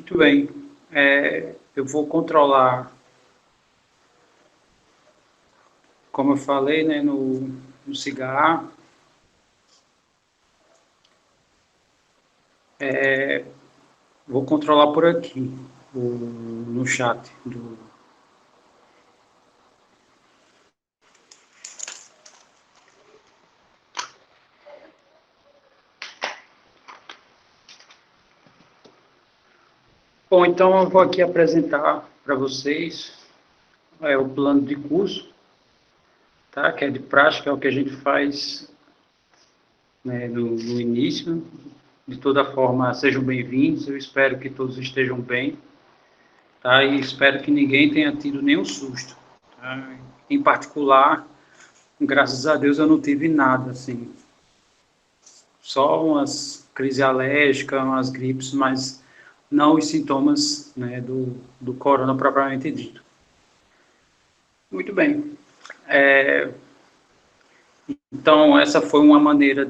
Muito bem. Eu vou controlar, como eu falei, né, no cigarro. Vou controlar por aqui, no chat. Bom, então eu vou aqui apresentar para vocês o plano de curso, tá? Que é de prática, é o que a gente faz, né, no início. De toda forma, sejam bem-vindos, eu espero que todos estejam bem, tá? E espero que ninguém tenha tido nenhum susto, tá? Em particular, graças a Deus eu não tive nada, assim, só umas crises alérgicas, umas gripes, mas não os sintomas, né, do corona propriamente dito. Muito bem. Então, essa foi uma maneira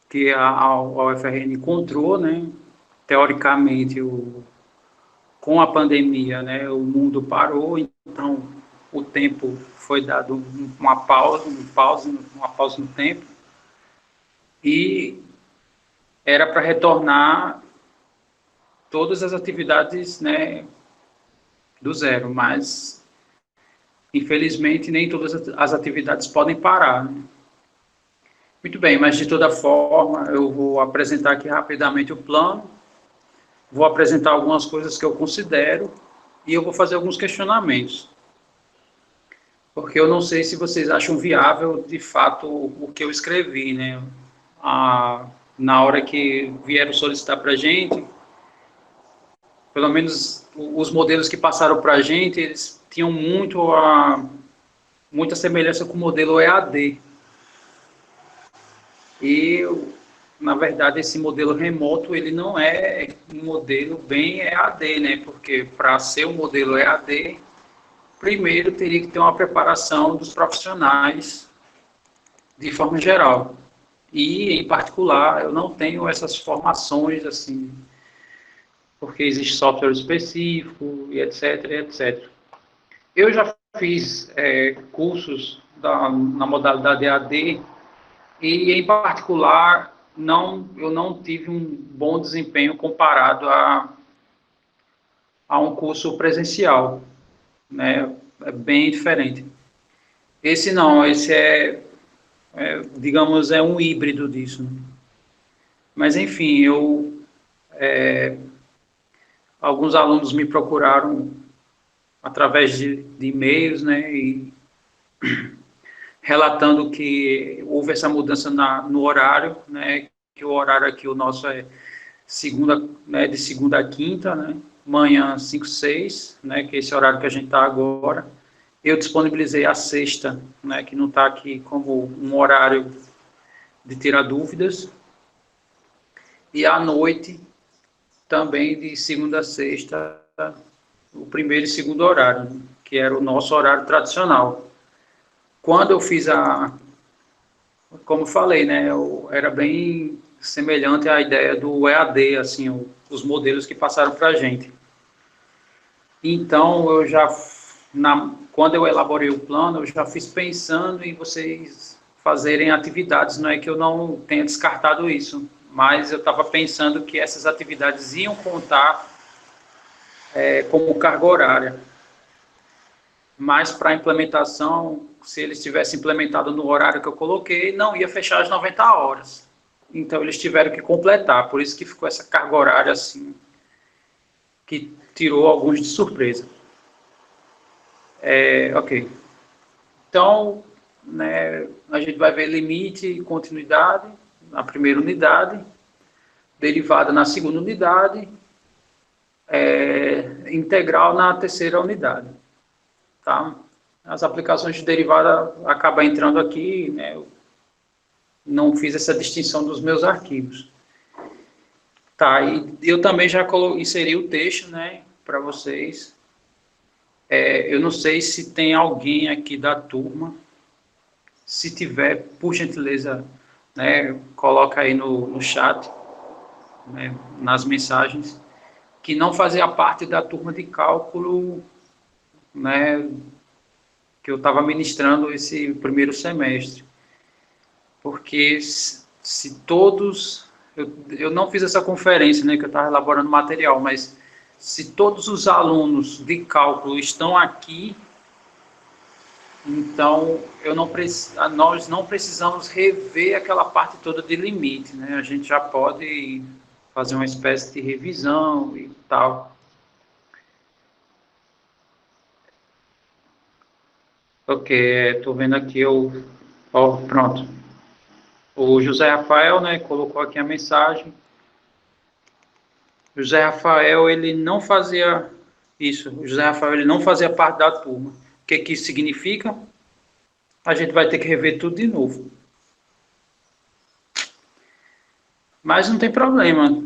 que a UFRN encontrou, né? Teoricamente, com a pandemia, né, o mundo parou, então o tempo foi dado uma pausa no tempo, e era para retornar todas as atividades, né, do zero, mas infelizmente nem todas as atividades podem parar, né? Muito bem, mas de toda forma eu vou apresentar aqui rapidamente o plano, vou apresentar algumas coisas que eu considero e eu vou fazer alguns questionamentos, porque eu não sei se vocês acham viável de fato o que eu escrevi, né? Na hora que vieram solicitar para a gente, pelo menos os modelos que passaram para a gente, eles tinham muita semelhança com o modelo EAD. E, na verdade, esse modelo remoto, ele não é um modelo bem EAD, né? Porque para ser um modelo EAD, primeiro teria que ter uma preparação dos profissionais de forma geral. E, em particular, eu não tenho essas formações, assim, porque existe software específico, e etc, etc. Eu já fiz cursos na modalidade EAD e, em particular, eu não tive um bom desempenho comparado a um curso presencial, né? É bem diferente. Esse não, esse digamos, é um híbrido disso, né? Mas, enfim, alguns alunos me procuraram através de e-mails, né, e relatando que houve essa mudança no horário, né, que o horário aqui, o nosso é de segunda a quinta, né, manhã 5, 6, né, que é esse horário que a gente está agora. Eu disponibilizei a sexta, né, que não está aqui como um horário de tirar dúvidas, e à noite, também de segunda a sexta, o primeiro e segundo horário, né, que era o nosso horário tradicional. Quando eu fiz como eu falei, né, era bem semelhante à ideia do EAD, assim, os modelos que passaram para a gente. Então, quando eu elaborei o plano, eu já fiz pensando em vocês fazerem atividades, não é que eu não tenha descartado isso, mas eu estava pensando que essas atividades iam contar como carga horária. Mas para a implementação, se eles tivessem implementado no horário que eu coloquei, não ia fechar as 90 horas. Então, eles tiveram que completar, por isso que ficou essa carga horária assim, que tirou alguns de surpresa. Ok. Então, né, a gente vai ver limite e continuidade na primeira unidade, derivada na segunda unidade, integral na terceira unidade. Tá? As aplicações de derivada acabam entrando aqui, né, eu não fiz essa distinção dos meus arquivos. Tá, e eu também já inseri o texto, né, para vocês. Eu não sei se tem alguém aqui da turma. Se tiver, por gentileza, né, coloca aí no chat, né, nas mensagens, que não fazia parte da turma de cálculo, né, que eu estava ministrando esse primeiro semestre. Porque se todos... Eu não fiz essa conferência, né, que eu estava elaborando material, mas se todos os alunos de cálculo estão aqui, então nós não precisamos rever aquela parte toda de limite, né? A gente já pode fazer uma espécie de revisão e tal. Ok, estou vendo aqui pronto. O José Rafael, né, colocou aqui a mensagem. O José Rafael, ele não fazia isso. O José Rafael, ele não fazia parte da turma. O que que isso significa? A gente vai ter que rever tudo de novo. Mas não tem problema.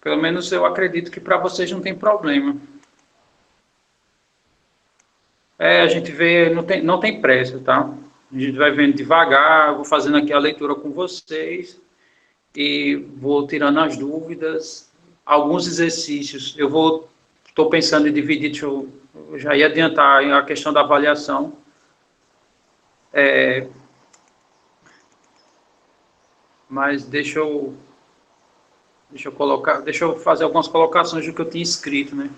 Pelo menos eu acredito que para vocês não tem problema. A gente vê, não tem pressa, tá? A gente vai vendo devagar, vou fazendo aqui a leitura com vocês e vou tirando as dúvidas. Alguns exercícios estou pensando em dividir, eu já ia adiantar a questão da avaliação. Mas deixa eu fazer algumas colocações do que eu tinha escrito, né?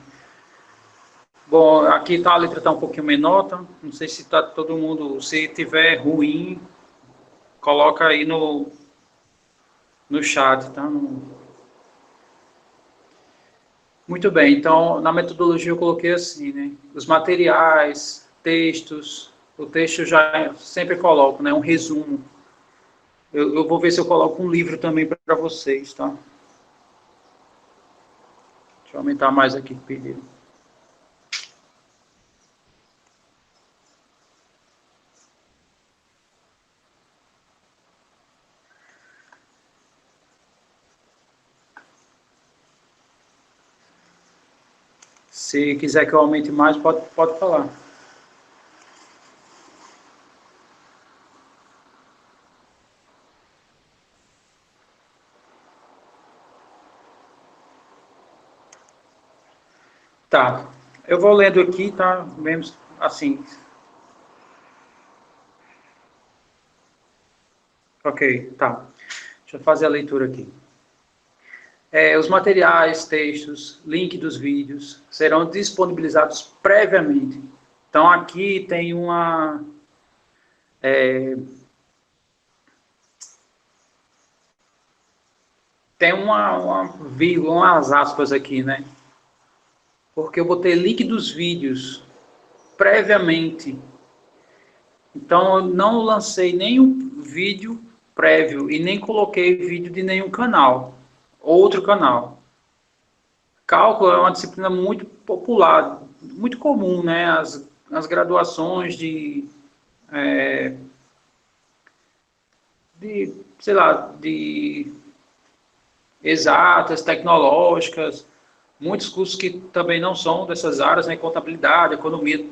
Bom, aqui tá, a letra está um pouquinho menor, tá? Não sei se está todo mundo... Se tiver ruim, coloca aí no chat, tá? Muito bem, então, na metodologia eu coloquei assim, né? Os materiais, textos, o texto já sempre coloco, né? Um resumo. Eu vou ver se eu coloco um livro também para vocês, tá? Deixa eu aumentar mais aqui que pediram. Se quiser que eu aumente mais, pode falar. Tá. Eu vou lendo aqui, tá? Mesmo assim. Ok, tá. Deixa eu fazer a leitura aqui. Os materiais, textos, link dos vídeos serão disponibilizados previamente. Então, aqui tem uma vírgula, umas aspas aqui, né? Porque eu botei link dos vídeos previamente. Então, eu não lancei nenhum vídeo prévio e nem coloquei vídeo de nenhum canal, outro canal. Cálculo é uma disciplina muito popular, muito comum, né? As graduações sei lá, de exatas, tecnológicas, muitos cursos que também não são dessas áreas, né? Contabilidade, economia,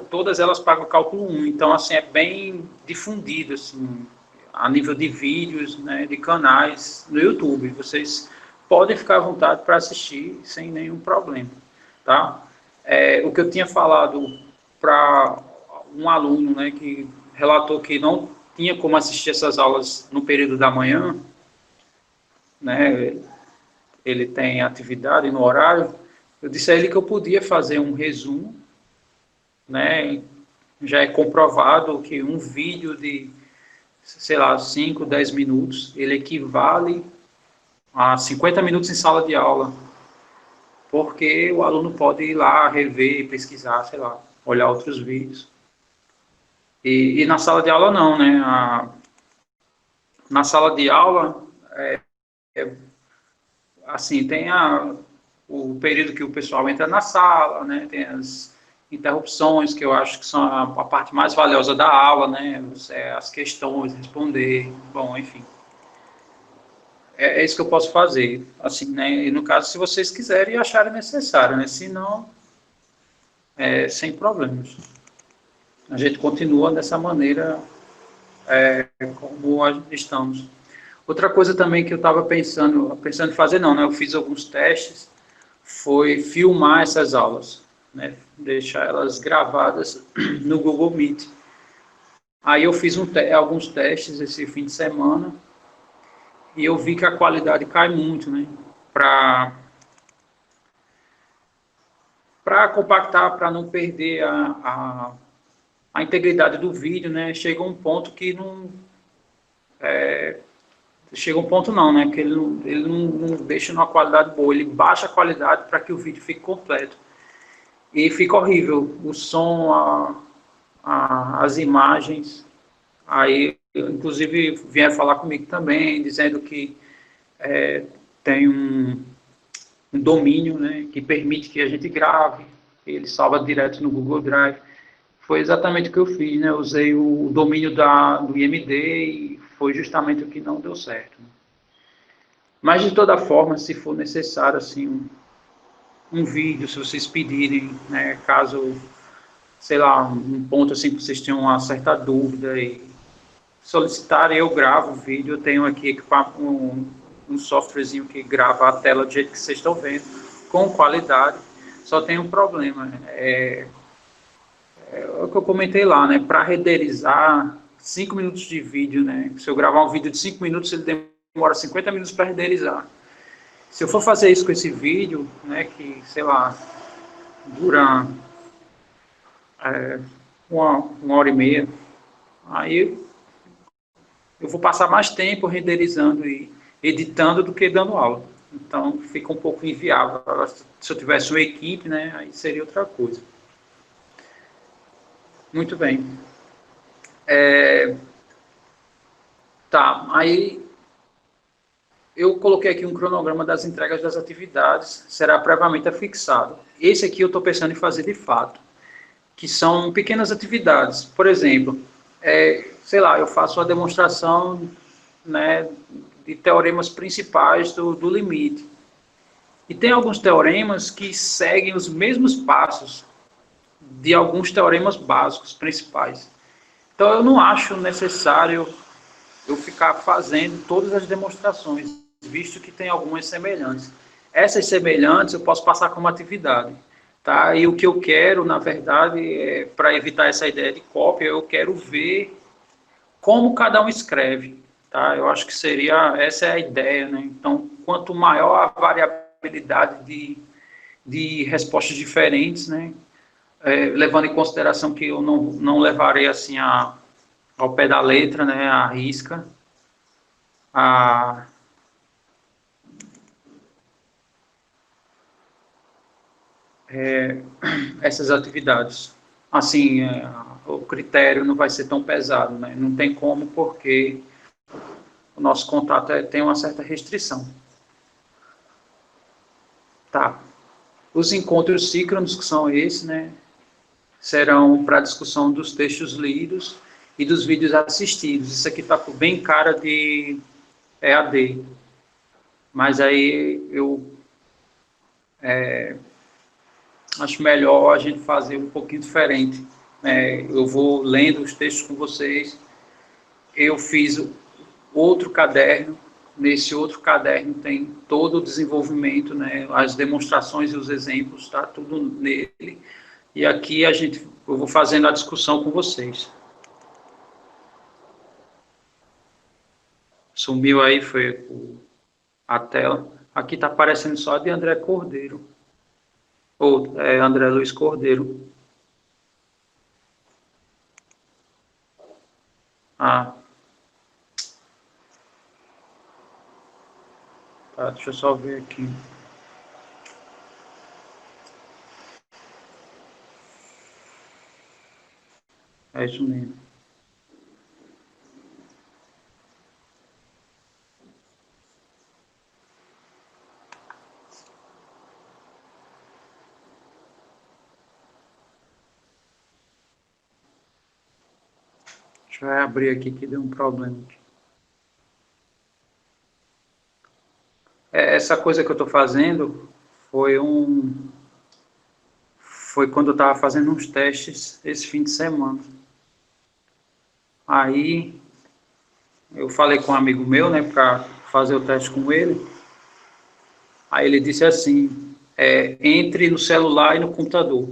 todas elas pagam cálculo 1. Então, assim, é bem difundido, assim, a nível de vídeos, né? De canais no YouTube. Vocês podem ficar à vontade para assistir sem nenhum problema, tá? O que eu tinha falado para um aluno, né, que relatou que não tinha como assistir essas aulas no período da manhã, né, ele tem atividade no horário, eu disse a ele que eu podia fazer um resumo, né, já é comprovado que um vídeo de, sei lá, 5, 10 minutos, ele equivale a 50 minutos em sala de aula, porque o aluno pode ir lá, rever, pesquisar, sei lá, olhar outros vídeos. E na sala de aula não, né, na sala de aula, assim, tem o período que o pessoal entra na sala, né? Tem as interrupções, que eu acho que são a parte mais valiosa da aula, né? As questões, responder, bom, enfim. É isso que eu posso fazer, assim, né? E no caso, se vocês quiserem e acharem necessário, né? Se não, sem problemas. A gente continua dessa maneira como estamos. Outra coisa também que eu estava pensando em fazer, não, né? Eu fiz alguns testes, foi filmar essas aulas, né? Deixar elas gravadas no Google Meet. Aí eu fiz alguns testes esse fim de semana e eu vi que a qualidade cai muito, né? Para compactar, para não perder a integridade do vídeo, né? Chega um ponto que não... Chega um ponto não, né? Que ele não deixa numa qualidade boa, ele baixa a qualidade para que o vídeo fique completo. E fica horrível o som, as imagens. Aí, inclusive, vieram falar comigo também, dizendo que tem um domínio, né, que permite que a gente grave, ele salva direto no Google Drive. Foi exatamente o que eu fiz, né? Eu usei o domínio do IMD e foi justamente o que não deu certo. Mas, de toda forma, se for necessário, assim, um vídeo, se vocês pedirem, né, caso, sei lá, um ponto assim que vocês tenham uma certa dúvida e solicitarem, eu gravo o vídeo. Eu tenho aqui um softwarezinho que grava a tela do jeito que vocês estão vendo, com qualidade. Só tem um problema, é o que eu comentei lá, né? Para renderizar 5 minutos de vídeo, né? Se eu gravar um vídeo de 5 minutos, ele demora 50 minutos para renderizar. Se eu for fazer isso com esse vídeo, né, que, sei lá, dura uma hora e meia, aí eu vou passar mais tempo renderizando e editando do que dando aula. Então fica um pouco inviável. Se eu tivesse uma equipe, né, aí seria outra coisa. Muito bem. Tá, aí eu coloquei aqui um cronograma das entregas das atividades, será previamente fixado. Esse aqui eu estou pensando em fazer de fato, que são pequenas atividades. Por exemplo, sei lá, eu faço a demonstração, né, de teoremas principais do limite. E tem alguns teoremas que seguem os mesmos passos de alguns teoremas básicos principais. Então, eu não acho necessário eu ficar fazendo todas as demonstrações, visto que tem algumas semelhantes. Essas semelhantes eu posso passar como atividade. Tá? E o que eu quero, na verdade, para evitar essa ideia de cópia, eu quero ver como cada um escreve. Tá? Eu acho que essa é a ideia. Né? Então, quanto maior a variabilidade de respostas diferentes, né? Levando em consideração que eu não levarei assim ao pé da letra, né? À risca, a, essas atividades. Assim, o critério não vai ser tão pesado, né? Não tem como, porque o nosso contato tem uma certa restrição. Tá. Os encontros síncronos, que são esses, né? Serão para discussão dos textos lidos e dos vídeos assistidos. Isso aqui está bem cara de EAD. Mas aí eu acho melhor a gente fazer um pouquinho diferente. Eu vou lendo os textos com vocês. Eu fiz outro caderno. Nesse outro caderno tem todo o desenvolvimento, né? As demonstrações e os exemplos, está tudo nele. E aqui eu vou fazendo a discussão com vocês. Sumiu aí, foi a tela. Aqui está aparecendo só de André Cordeiro. Ou André Luiz Cordeiro. Ah, tá, deixa eu só ver aqui. É isso mesmo. Deixa eu abrir aqui que deu um problema. Essa coisa que eu estou fazendo foi foi quando eu estava fazendo uns testes esse fim de semana. Aí Eu falei com um amigo meu, né, para fazer o teste com ele. Aí ele disse assim: entre no celular e no computador.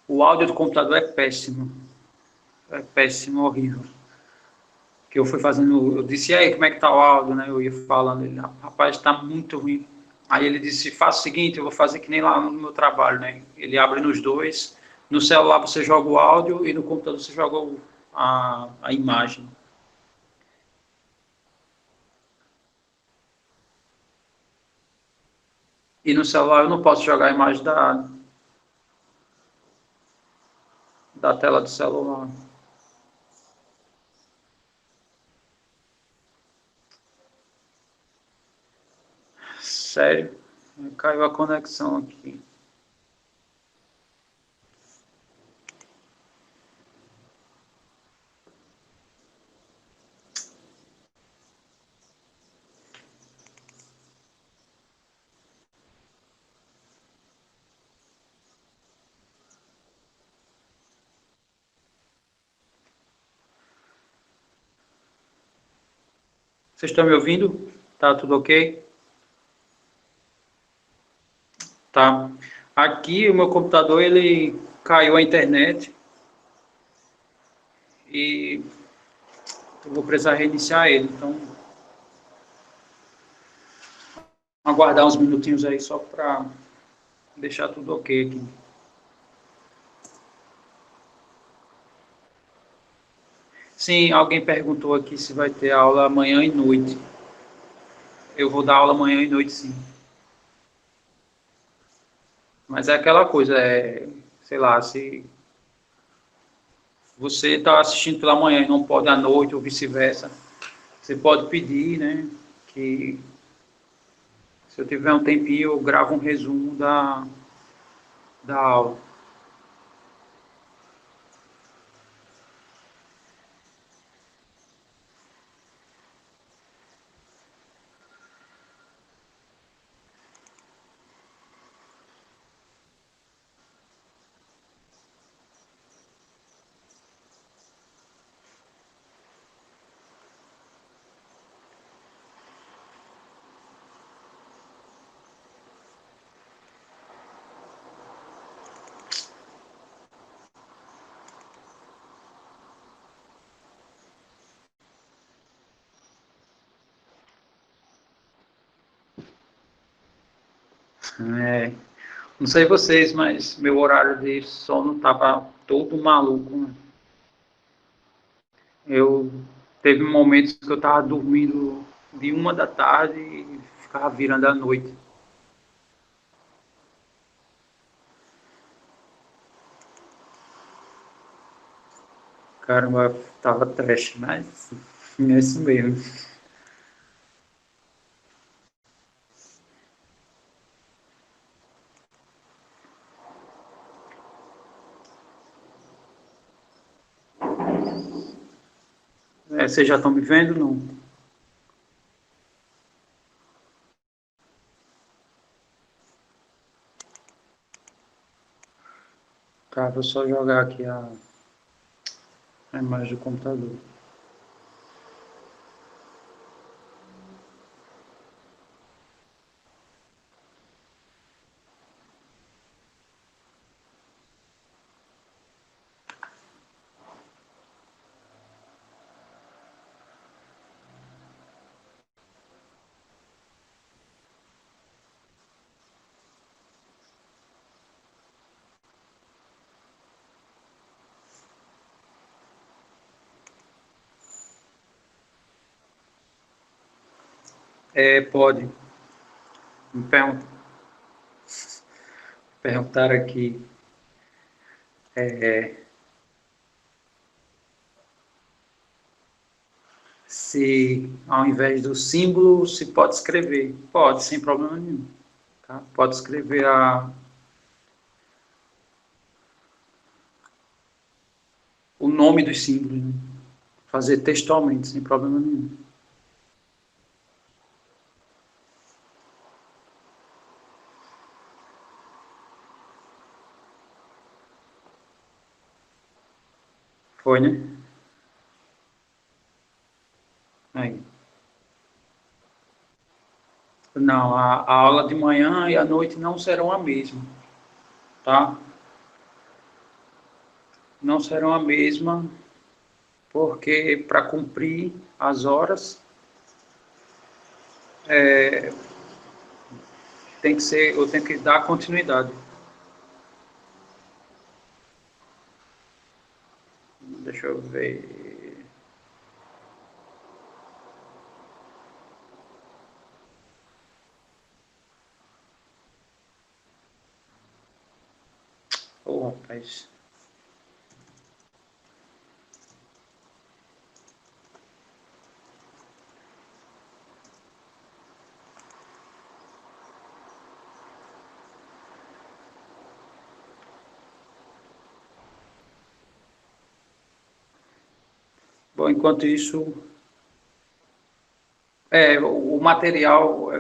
O áudio do computador é péssimo, horrível. Que eu fui fazendo, eu disse: e aí, como é que tá o áudio, né? Eu ia falando, ele, rapaz, está muito ruim. Aí ele disse: faça o seguinte, eu vou fazer que nem lá no meu trabalho, né? Ele abre nos dois. No celular você joga o áudio e no computador você joga a imagem. E no celular eu não posso jogar a imagem da tela do celular. Sério, caiu a conexão aqui. Vocês estão me ouvindo? Tá tudo ok? Tá. Aqui o meu computador ele caiu a internet e eu vou precisar reiniciar ele. Então, aguardar uns minutinhos aí só para deixar tudo ok aqui. Sim, alguém perguntou aqui se vai ter aula amanhã e noite. Eu vou dar aula amanhã e noite, sim. Mas é aquela coisa, sei lá, se você está assistindo pela manhã e não pode à noite ou vice-versa, você pode pedir, né, que se eu tiver um tempinho eu gravo um resumo da aula. É, não sei vocês, mas meu horário de sono estava todo maluco, né? Eu teve momentos que eu estava dormindo de 1 da tarde e ficava virando a noite. Caramba, tava trash, mas é isso mesmo. Vocês já estão me vendo? Não? Tá, vou só jogar aqui a imagem do computador. Pode. Me perguntar aqui se ao invés do símbolo se pode escrever. Pode, sem problema nenhum. Tá? Pode escrever o nome dos símbolos, né? Fazer textualmente, sem problema nenhum. Foi, né? Não, a aula de manhã e à noite não serão a mesma, tá? Não serão a mesma, porque para cumprir as horas, tem que ser, eu tenho que dar continuidade. Deixa eu ver. Ô, rapaz. Bom, enquanto isso, o material,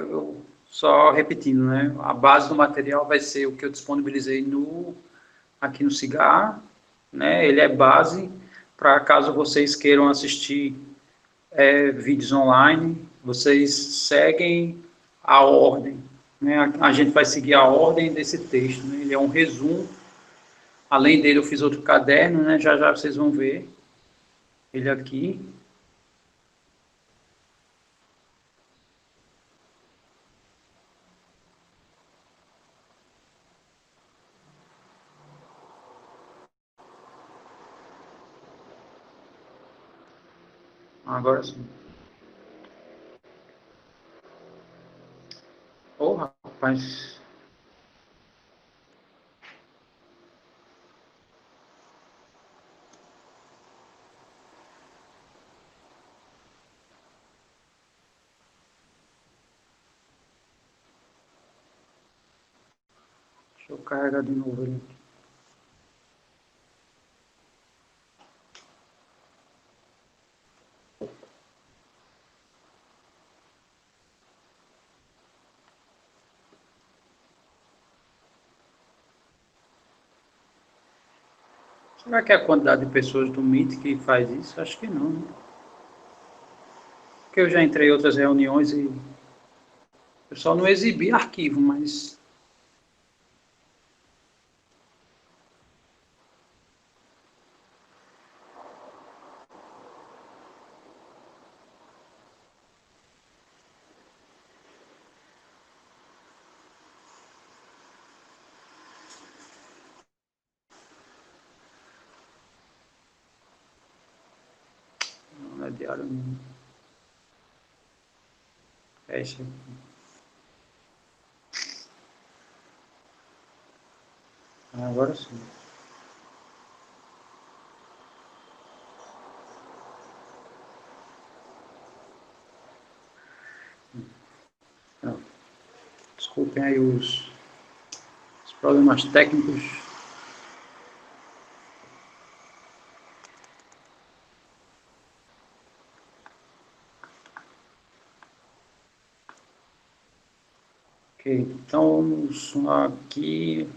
só repetindo, né? A base do material vai ser o que eu disponibilizei aqui no Cigar, né? Ele é base para caso vocês queiram assistir vídeos online, vocês seguem a ordem, né? A gente vai seguir a ordem desse texto, né? Ele é um resumo. Além dele, eu fiz outro caderno, né? Já já vocês vão ver ele aqui. Agora sim. Ô, rapaz. Deixa eu carregar de novo ele. Será que é a quantidade de pessoas do Meet que faz isso? Acho que não, né? Porque eu já entrei em outras reuniões e eu só não exibi arquivo, mas não é diário não. É isso aqui. Agora sim. Não, desculpem aí os problemas técnicos. Ok, então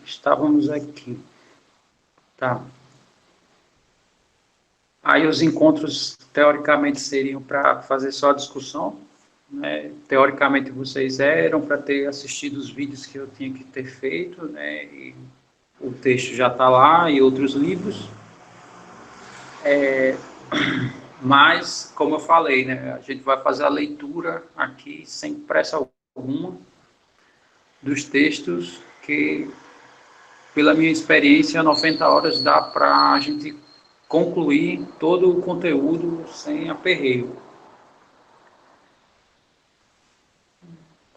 estávamos aqui. Tá. Aí os encontros, teoricamente, seriam para fazer só a discussão, né? Teoricamente, vocês eram para ter assistido os vídeos que eu tinha que ter feito, né? E o texto já está lá e outros livros. Mas, como eu falei, né? A gente vai fazer a leitura aqui sem pressa alguma dos textos que, pela minha experiência, 90 horas dá para a gente concluir todo o conteúdo sem aperreio.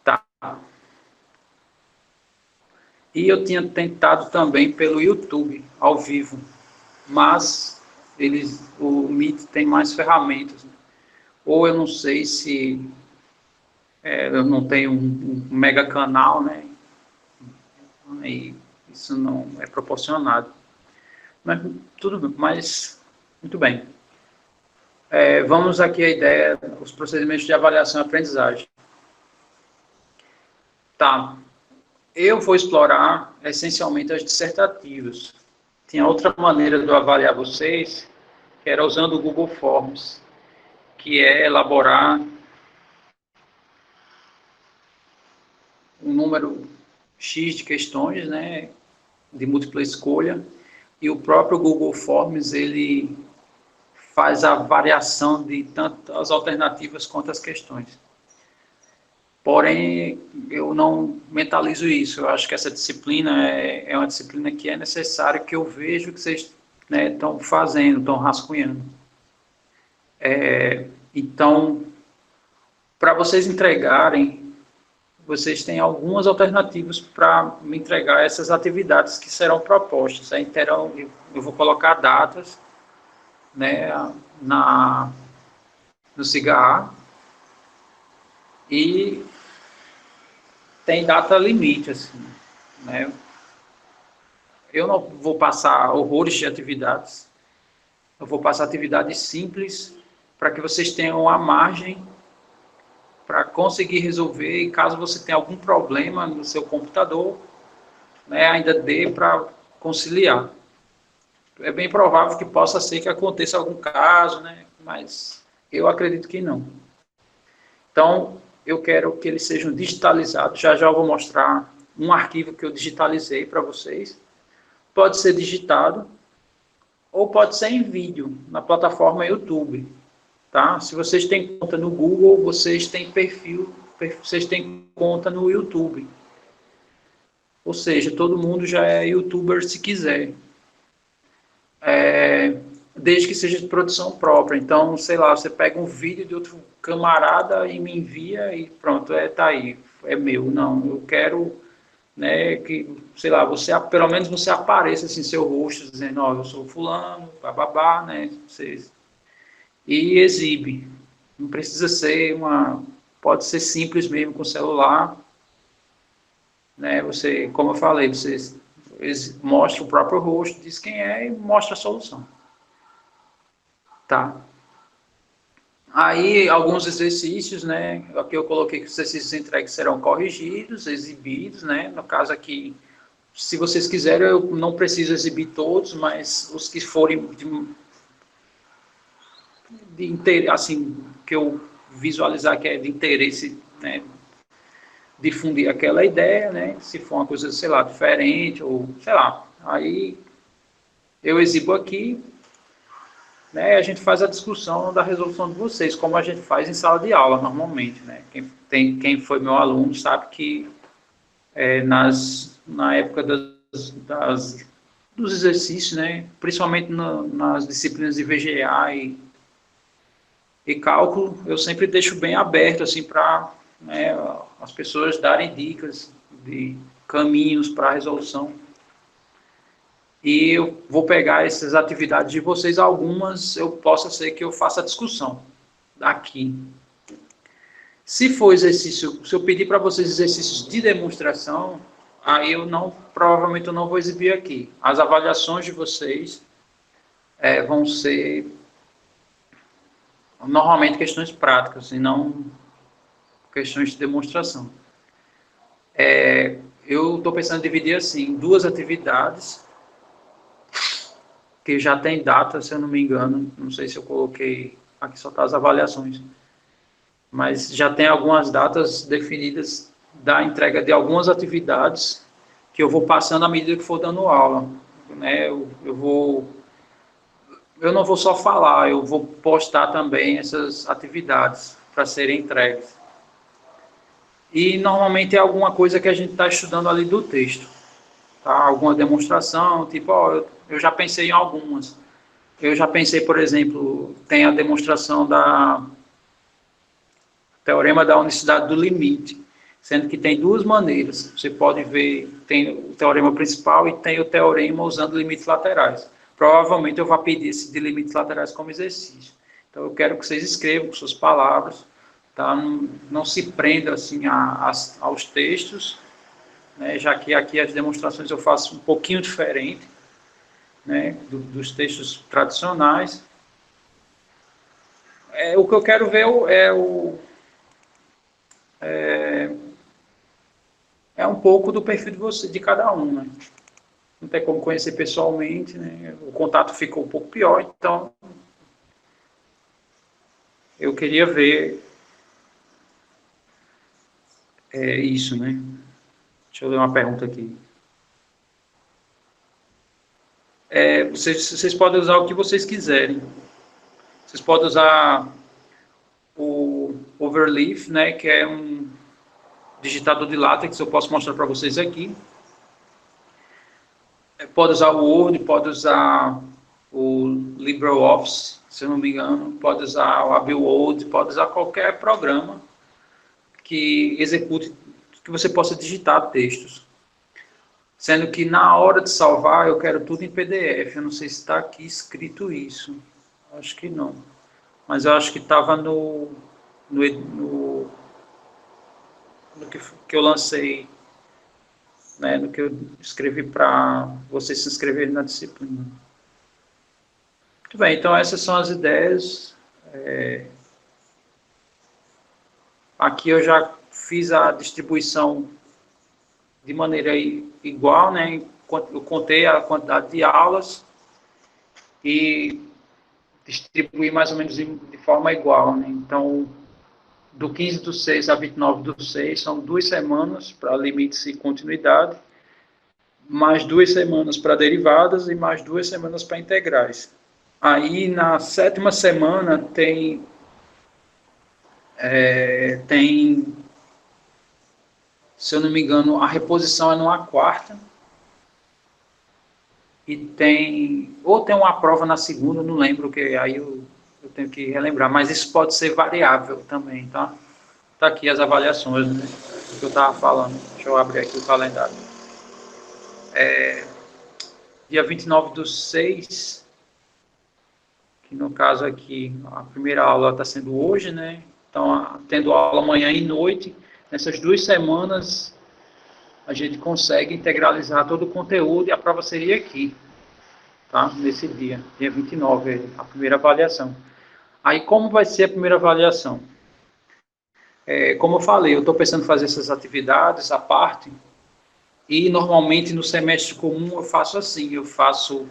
Tá. E eu tinha tentado também pelo YouTube, ao vivo, mas o Meet tem mais ferramentas. Ou eu não sei se eu não tenho um mega canal, né? E isso não é proporcionado. Mas tudo, mas muito bem. Vamos aqui à ideia, os procedimentos de avaliação e aprendizagem. Tá. Eu vou explorar essencialmente as dissertativas. Tinha outra maneira de eu avaliar vocês, que era usando o Google Forms, que é elaborar um número X de questões, né, de múltipla escolha, e o próprio Google Forms, ele faz a variação de tanto as alternativas quanto as questões. Porém, eu não mentalizo isso. Eu acho que essa disciplina é uma disciplina que é necessária, que eu vejo que vocês, né, estão fazendo, estão rascunhando. Então, para vocês entregarem, vocês têm algumas alternativas para me entregar essas atividades que serão propostas. Então, eu vou colocar datas, né, no CIGA e tem data limite, assim, né? Eu não vou passar horrores de atividades, eu vou passar atividades simples para que vocês tenham a margem para conseguir resolver, e caso você tenha algum problema no seu computador, né, ainda dê para conciliar. É bem provável que possa ser que aconteça algum caso, né, mas eu acredito que não. Então, eu quero que eles sejam digitalizados. Já já eu vou mostrar um arquivo que eu digitalizei para vocês. Pode ser digitado ou pode ser em vídeo na plataforma YouTube. Tá? Se vocês têm conta no Google, vocês têm vocês têm conta no YouTube. Ou seja, todo mundo já é youtuber se quiser. Desde que seja de produção própria. Então, sei lá, você pega um vídeo de outro camarada e me envia e pronto, tá aí, é meu. Não, eu quero, né, que, sei lá, pelo menos você apareça assim, seu rosto, dizendo, ó, eu sou fulano, bababá, né, e exibe. Não precisa ser pode ser simples mesmo com o celular, né, você, como eu falei, você mostra o próprio rosto, diz quem é e mostra a solução. Tá? Aí, alguns exercícios, né? Aqui eu coloquei que os exercícios entregues serão corrigidos, exibidos, né? No caso aqui, se vocês quiserem, eu não preciso exibir todos, mas os que forem assim, que eu visualizar que é de interesse, né? Difundir aquela ideia, né? Se for uma coisa, sei lá, diferente, ou sei lá. Aí eu exibo aqui, né, a gente faz a discussão da resolução de vocês, como a gente faz em sala de aula normalmente, né? Quem foi meu aluno sabe que na época dos exercícios, né, principalmente nas disciplinas de VGA e cálculo, eu sempre deixo bem aberto assim para, né, as pessoas darem dicas de caminhos para a resolução. E eu vou pegar essas atividades de vocês, algumas eu possa ser que eu faça a discussão aqui. Se for exercício, se eu pedir para vocês exercícios de demonstração, aí provavelmente eu não vou exibir aqui. As avaliações de vocês vão ser normalmente questões práticas e não questões de demonstração. Eu estou pensando em dividir assim, duas atividades, que já tem data, se eu não me engano, não sei se eu coloquei, aqui só está as avaliações, mas já tem algumas datas definidas da entrega de algumas atividades que eu vou passando à medida que for dando aula, né? Eu não vou só falar, eu vou postar também essas atividades para serem entregues. E normalmente é alguma coisa que a gente está estudando ali do texto, tá? Alguma demonstração, tipo, eu já pensei em algumas. Eu já pensei, por exemplo, tem a demonstração da teorema da unicidade do limite, sendo que tem duas maneiras. Você pode ver, tem o teorema principal e tem o teorema usando limites laterais. Provavelmente eu vou pedir esse de limites laterais como exercício. Então eu quero que vocês escrevam com suas palavras, tá? Não se prenda assim aos textos, né? Já que aqui as demonstrações eu faço um pouquinho diferente, né? Dos textos tradicionais. O que eu quero ver é um pouco do perfil de cada um, né? Não tem como conhecer pessoalmente, né? O contato ficou um pouco pior, então eu queria ver isso, né? Deixa eu ler uma pergunta aqui. Vocês podem usar o que vocês quiserem. Vocês podem usar o Overleaf, né, que é um digitador de látex, eu posso mostrar para vocês aqui. Pode usar o Word, pode usar o LibreOffice, se eu não me engano, pode usar o AbiWord, pode usar qualquer programa que execute, que você possa digitar textos. Sendo que na hora de salvar, eu quero tudo em PDF. Eu não sei se está aqui escrito isso. Acho que não. Mas eu acho que estava no que eu lancei, né, no que eu escrevi para vocês se inscreverem na disciplina. Muito bem, então essas são as ideias. Aqui eu já fiz a distribuição de maneira igual, né? Eu contei a quantidade de aulas e distribuí mais ou menos de forma igual, né? Então, do 15/6 a 29/6 são 2 semanas para limites e continuidade, mais 2 semanas para derivadas e mais 2 semanas para integrais. Aí, na 7ª semana, tem, se eu não me engano, a reposição é numa quarta, e ou tem uma prova na segunda, não lembro, que aí eu tenho que relembrar, mas isso pode ser variável também, tá? Tá aqui as avaliações, né, do que eu estava falando. Deixa eu abrir aqui o calendário. Dia 29/6, que no caso aqui, a primeira aula está sendo hoje, né? Então, tendo aula manhã e noite, nessas 2 semanas, a gente consegue integralizar todo o conteúdo e a prova seria aqui, tá? Nesse dia 29, a primeira avaliação. Aí, como vai ser a primeira avaliação? Como eu falei, eu estou pensando em fazer essas atividades à parte, e normalmente no semestre comum eu faço assim, eu faço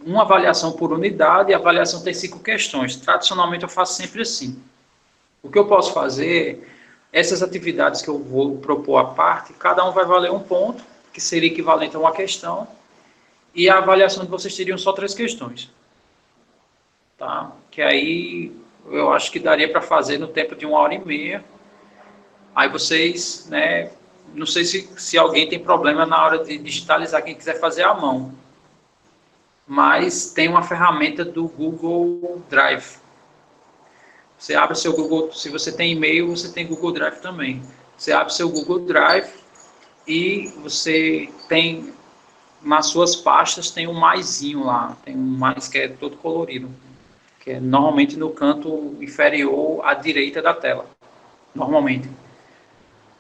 uma avaliação por unidade, e a avaliação tem 5 questões. Tradicionalmente eu faço sempre assim. O que eu posso fazer, essas atividades que eu vou propor à parte, cada um vai valer um ponto, que seria equivalente a uma questão, e a avaliação de vocês teriam só 3 questões. Tá? Que aí eu acho que daria para fazer no tempo de 1h30. Aí vocês, né, não sei se alguém tem problema na hora de digitalizar, quem quiser fazer à mão. Mas tem uma ferramenta do Google Drive. Você abre seu Google, se você tem e-mail, você tem Google Drive também. Você abre seu Google Drive e você tem, nas suas pastas, tem um maisinho lá, tem um mais que é todo colorido, que é normalmente no canto inferior à direita da tela, normalmente.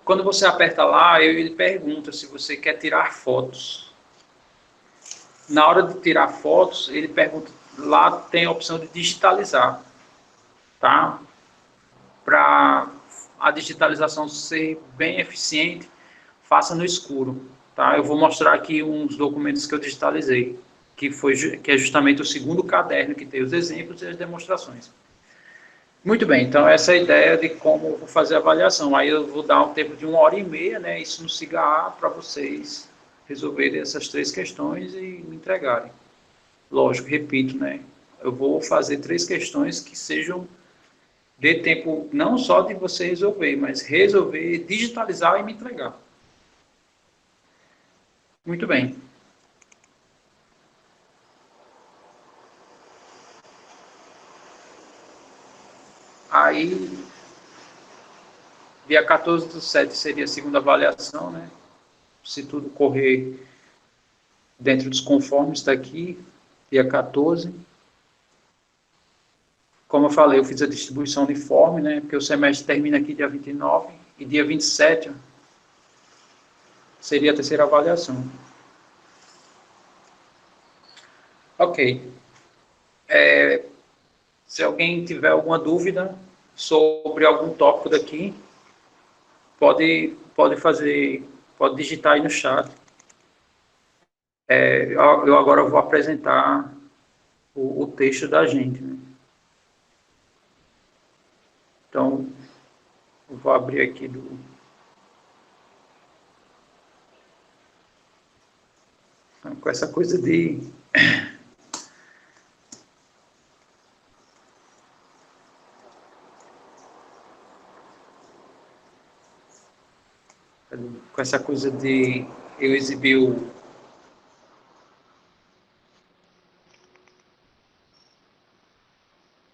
Quando você aperta lá, ele pergunta se você quer tirar fotos. Na hora de tirar fotos, ele pergunta, lá tem a opção de digitalizar, tá? Para a digitalização ser bem eficiente, faça no escuro, tá? Eu vou mostrar aqui uns documentos que eu digitalizei, que é justamente o segundo caderno que tem os exemplos e as demonstrações. Muito bem, então essa é a ideia de como eu vou fazer a avaliação. Aí eu vou dar um tempo de 1h30, né, isso no SIGA, para vocês resolverem essas 3 questões e me entregarem. Lógico, repito, né, eu vou fazer 3 questões que sejam, dê tempo não só de você resolver, mas resolver, digitalizar e me entregar. Muito bem. Aí, dia 14/7 seria a segunda avaliação, né? Se tudo correr dentro dos conformes daqui, dia 14. Como eu falei, eu fiz a distribuição uniforme, né? Porque o semestre termina aqui dia 29 e dia 27 seria a terceira avaliação. Ok. Se alguém tiver alguma dúvida sobre algum tópico daqui, pode digitar aí no chat. Eu agora vou apresentar o texto da gente, né? Então, eu vou abrir aqui com essa coisa de... Com essa coisa de eu exibir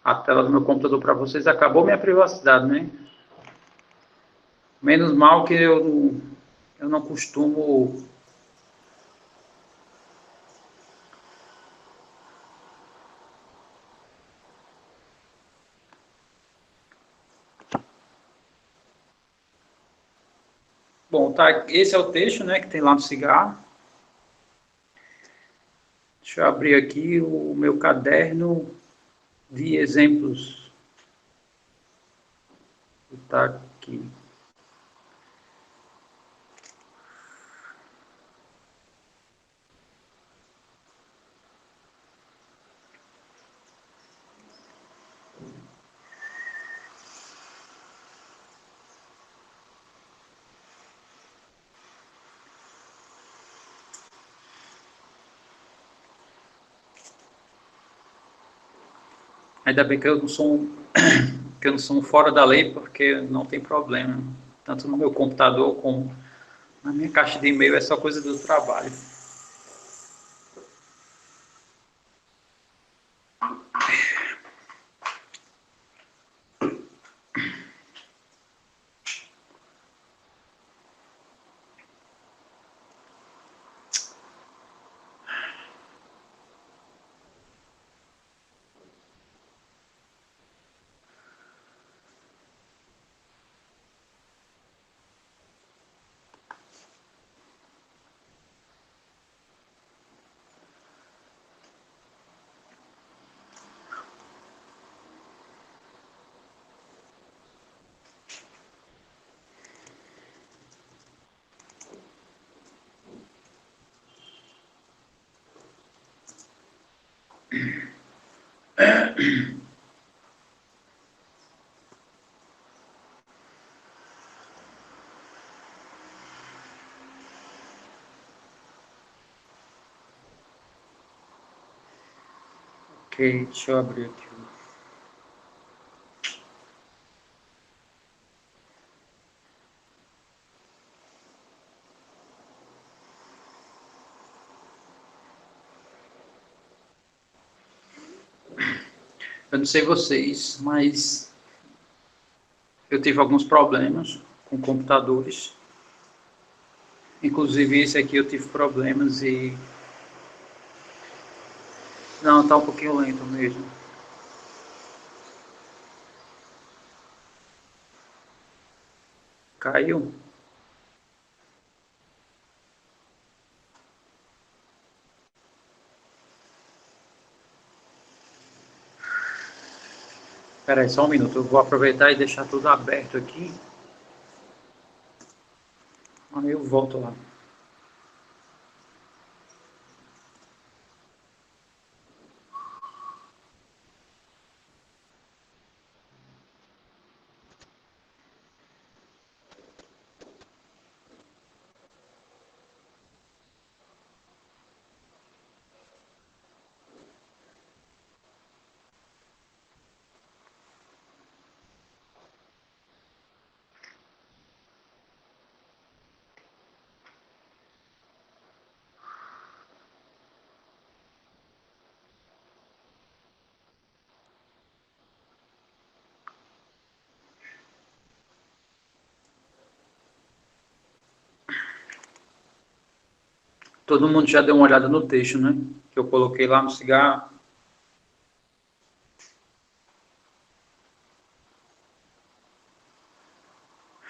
a tela do meu computador para vocês, acabou minha privacidade, né? Menos mal que eu não costumo... Bom, tá, esse é o texto, né, que tem lá no cigarro. Deixa eu abrir aqui o meu caderno de exemplos. Está aqui. Ainda bem que eu não sou que eu não sou um fora da lei, porque não tem problema. Tanto no meu computador como na minha caixa de e-mail é só coisa do trabalho. Ok, deixa eu abrir aqui. Eu não sei vocês, mas eu tive alguns problemas com computadores. Inclusive esse aqui eu tive problemas e... Não, tá um pouquinho lento mesmo. Caiu. Espera aí, só um minuto. Eu vou aproveitar e deixar tudo aberto aqui. Aí eu volto lá. Todo mundo já deu uma olhada no texto, né? Que eu coloquei lá no cigarro.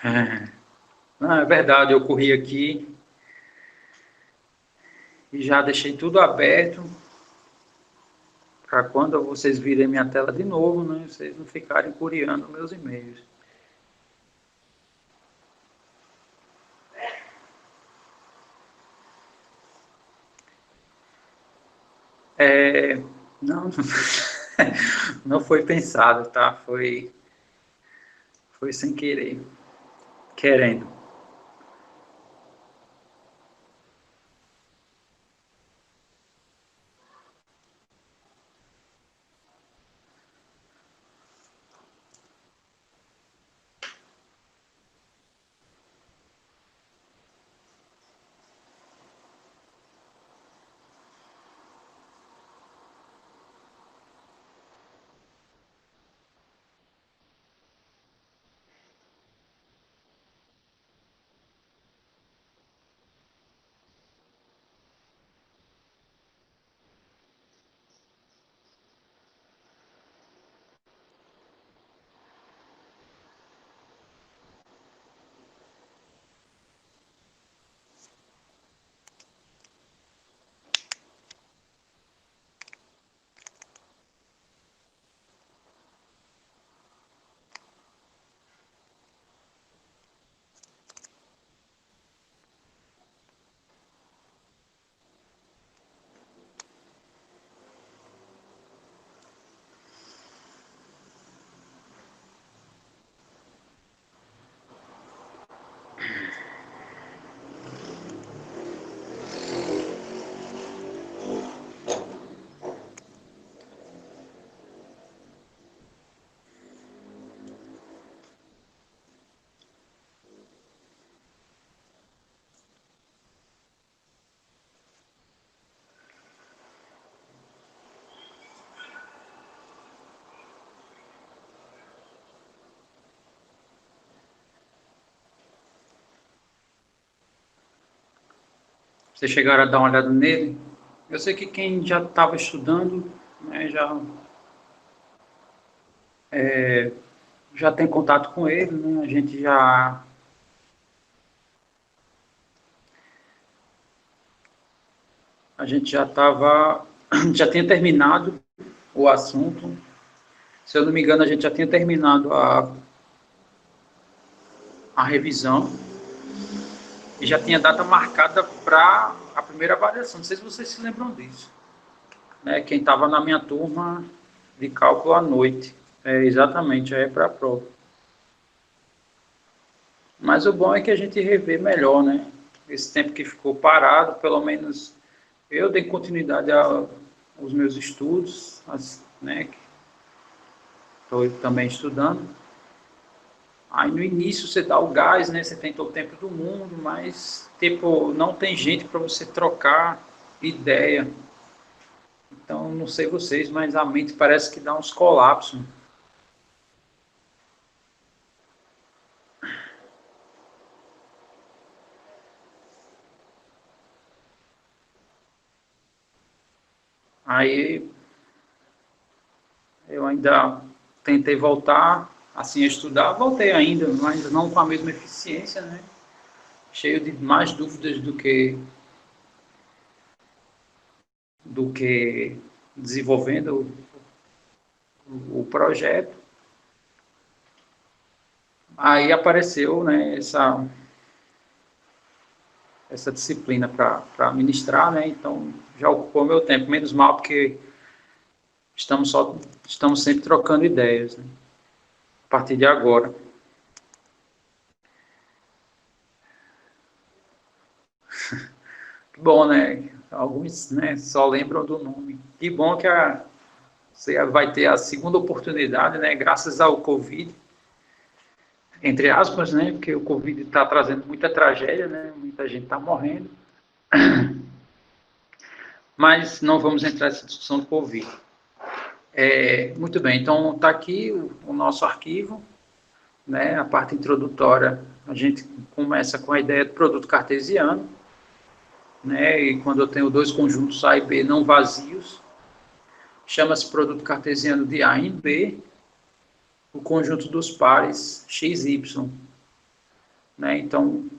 É. Não, é verdade, eu corri aqui e já deixei tudo aberto para quando vocês virem minha tela de novo, né? Vocês não ficarem curiando meus e-mails. É, não, não foi pensado, tá? Foi Foi sem querer, querendo. Vocês chegaram a dar uma olhada nele? Eu sei que quem já estava estudando, né, já tem contato com ele, né? A gente já estava, já tinha terminado o assunto. Se eu não me engano, a gente já tinha terminado a revisão e já tinha data marcada para a primeira avaliação. Não sei se vocês se lembram disso, né? Quem estava na minha turma de cálculo à noite, exatamente, é para a prova. Mas o bom é que a gente revê melhor, né? Esse tempo que ficou parado, pelo menos eu dei continuidade aos meus estudos, né? Estou também estudando. Aí no início você dá o gás, né? Você tem todo o tempo do mundo, mas tipo, não tem gente para você trocar ideia. Então, não sei vocês, mas a mente parece que dá uns colapsos. Aí eu ainda tentei voltar assim a estudar, voltei ainda, mas não com a mesma eficiência, né? Cheio de mais dúvidas do que desenvolvendo o projeto. Aí apareceu, né, essa disciplina para ministrar, né? Então já ocupou meu tempo, menos mal porque estamos sempre trocando ideias, né? A partir de agora. Que bom, né? Alguns, né, só lembram do nome. Que bom que você vai ter a segunda oportunidade, né? Graças ao Covid, entre aspas, né? Porque o Covid está trazendo muita tragédia, né? Muita gente está morrendo. Mas não vamos entrar nessa discussão do Covid. Muito bem, então está aqui o nosso arquivo, né? A parte introdutória, a gente começa com a ideia do produto cartesiano, né? E quando eu tenho dois conjuntos A e B não vazios, chama-se produto cartesiano de A em B, o conjunto dos pares x, y, né? Então,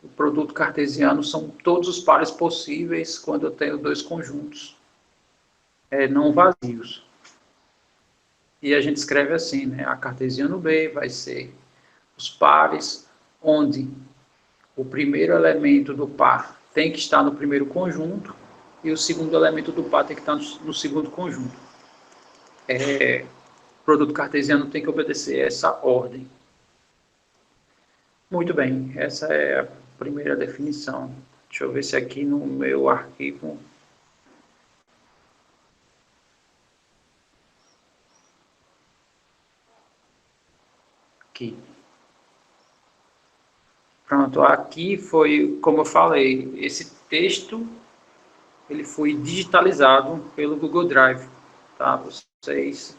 o produto cartesiano são todos os pares possíveis quando eu tenho dois conjuntos não vazios. E a gente escreve assim, né? A cartesiano B vai ser os pares onde o primeiro elemento do par tem que estar no primeiro conjunto e o segundo elemento do par tem que estar no segundo conjunto. O produto cartesiano tem que obedecer essa ordem. Muito bem, essa é a primeira definição. Deixa eu ver se aqui no meu arquivo... Aqui. Pronto, aqui foi, como eu falei, esse texto ele foi digitalizado pelo Google Drive, tá? Vocês